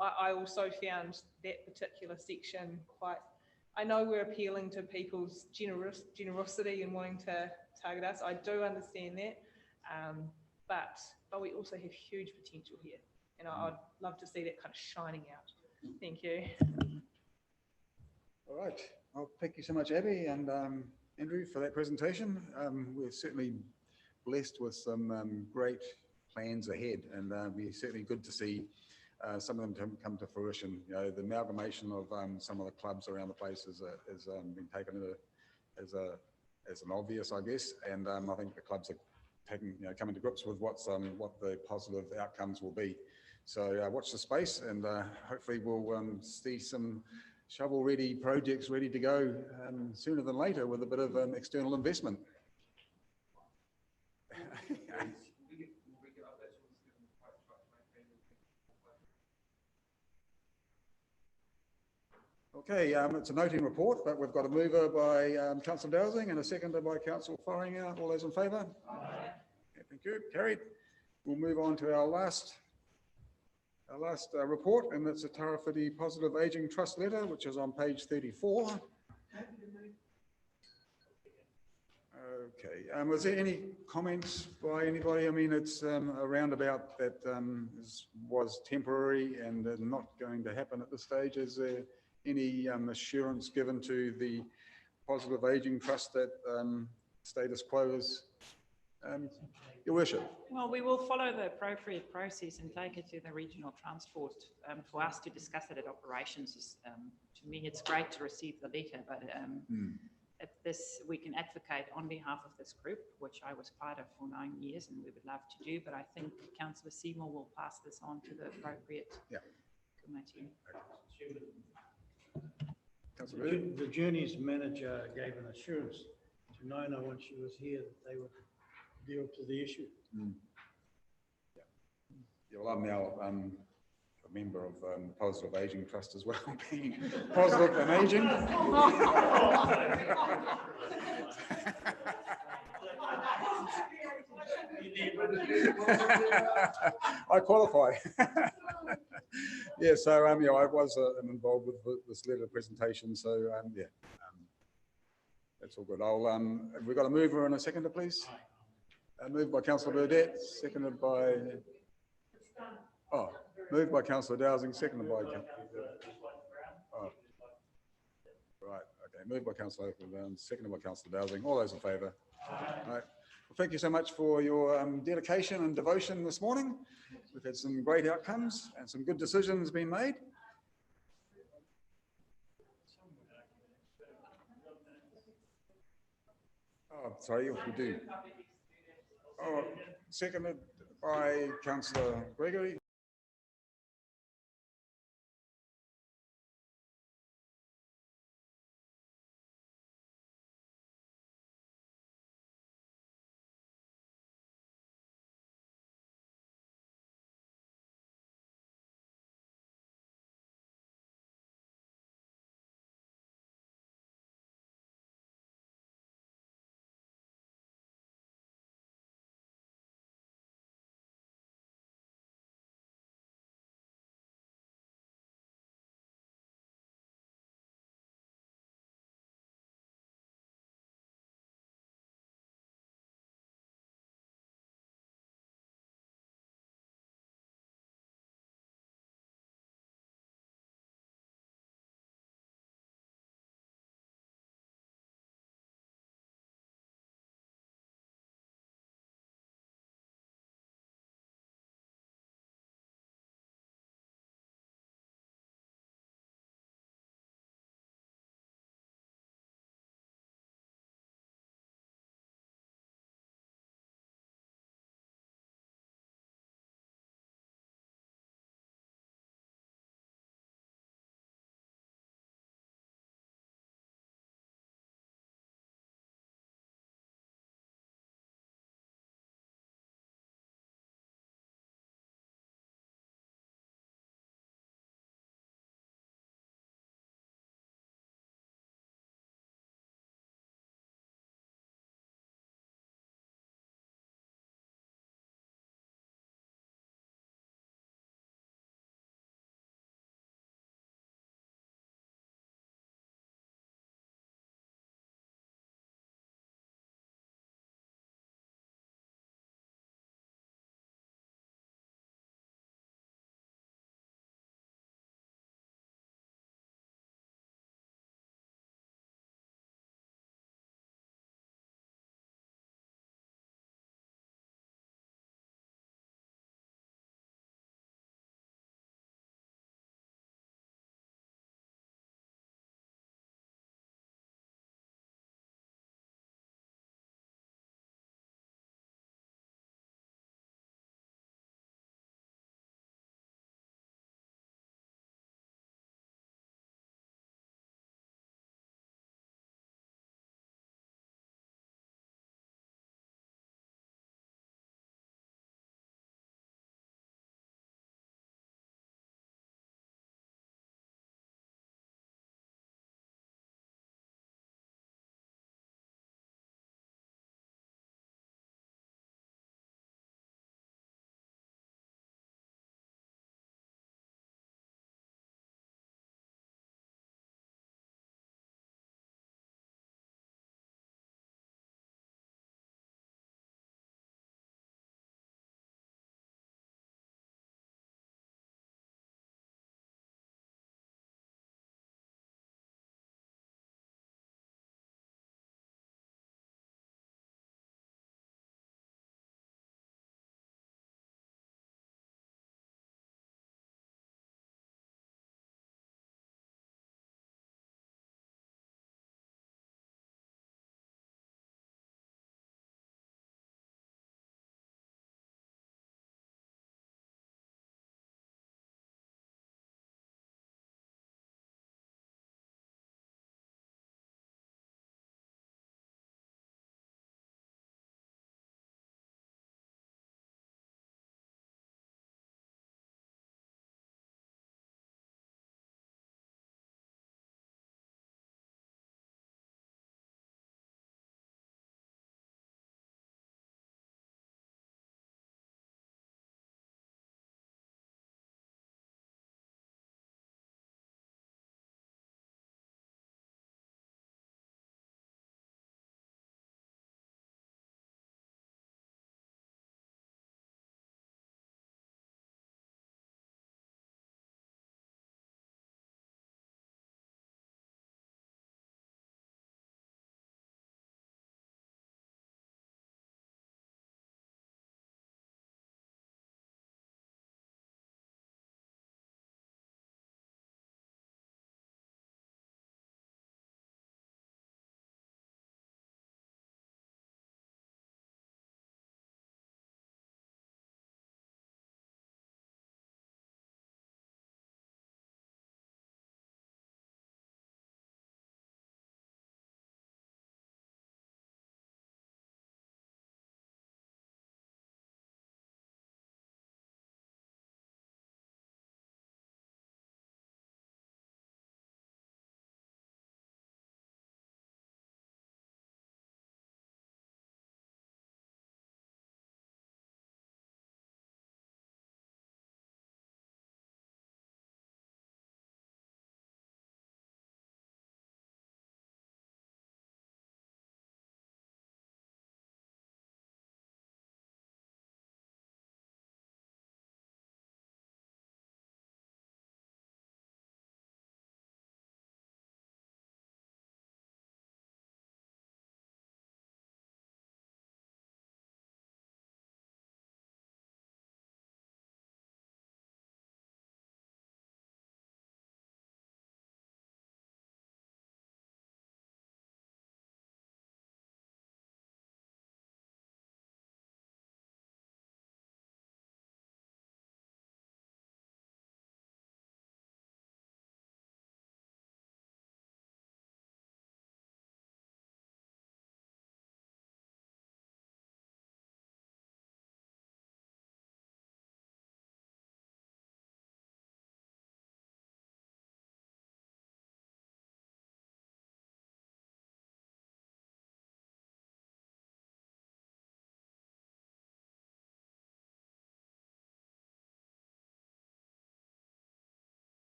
S17: I also found that particular section quite, I know we're appealing to people's generosity and wanting to target us. I do understand that, but we also have huge potential here, and I'd love to see that kind of shining out. Thank you.
S1: All right. Well, thank you so much, Abby and Andrew, for that presentation. We're certainly blessed with some great plans ahead, and we're certainly good to see some of them come to fruition. You know, the amalgamation of some of the clubs around the place has been taken as an obvious, I guess, and I think the clubs are coming to grips with what the positive outcomes will be. So watch the space, and hopefully we'll see some shovel-ready projects ready to go sooner than later with a bit of external investment. Okay, it's a noting report, but we've got a mover by Councillor Dowsing and a seconder by Councillor Wharenga. All those in favour? Aye. Yeah, thank you. Carried. We'll move on to our last report, and that's a Tarawhiti Positive Ageing Trust letter, which is on page 34. Okay, was there any comments by anybody? I mean, it's a roundabout that was temporary and not going to happen at this stage. Is there any assurance given to the Positive Ageing Trust that status quo is, Your Worship?
S15: Well, we will follow the appropriate process and take it to the regional transport for us to discuss it at operations. To me, it's great to receive the letter, but at this, we can advocate on behalf of this group, which I was part of for 9 years, and we would love to do, but I think Councillor Seymour will pass this on to the appropriate committee.
S3: The Journeys manager gave an assurance to Nona when she was here that they would deal to the issue.
S1: Yeah, well, I'm now a member of the Positive Ageing Trust as well, being positive and ageing. I qualify. Yeah, so I was involved with this letter presentation, so that's all good. Have we got a mover and a seconder, please? Moved by Councillor Burdett, seconded by moved by Councillor Dowsing, seconded by moved by Councillor Oakland, seconded by Councillor Dowsing. All those in favour? Right. Well, thank you so much for your dedication and devotion this morning. We've had some great outcomes and some good decisions being made. Oh, sorry, we do. Oh, seconded by councillor Gregory.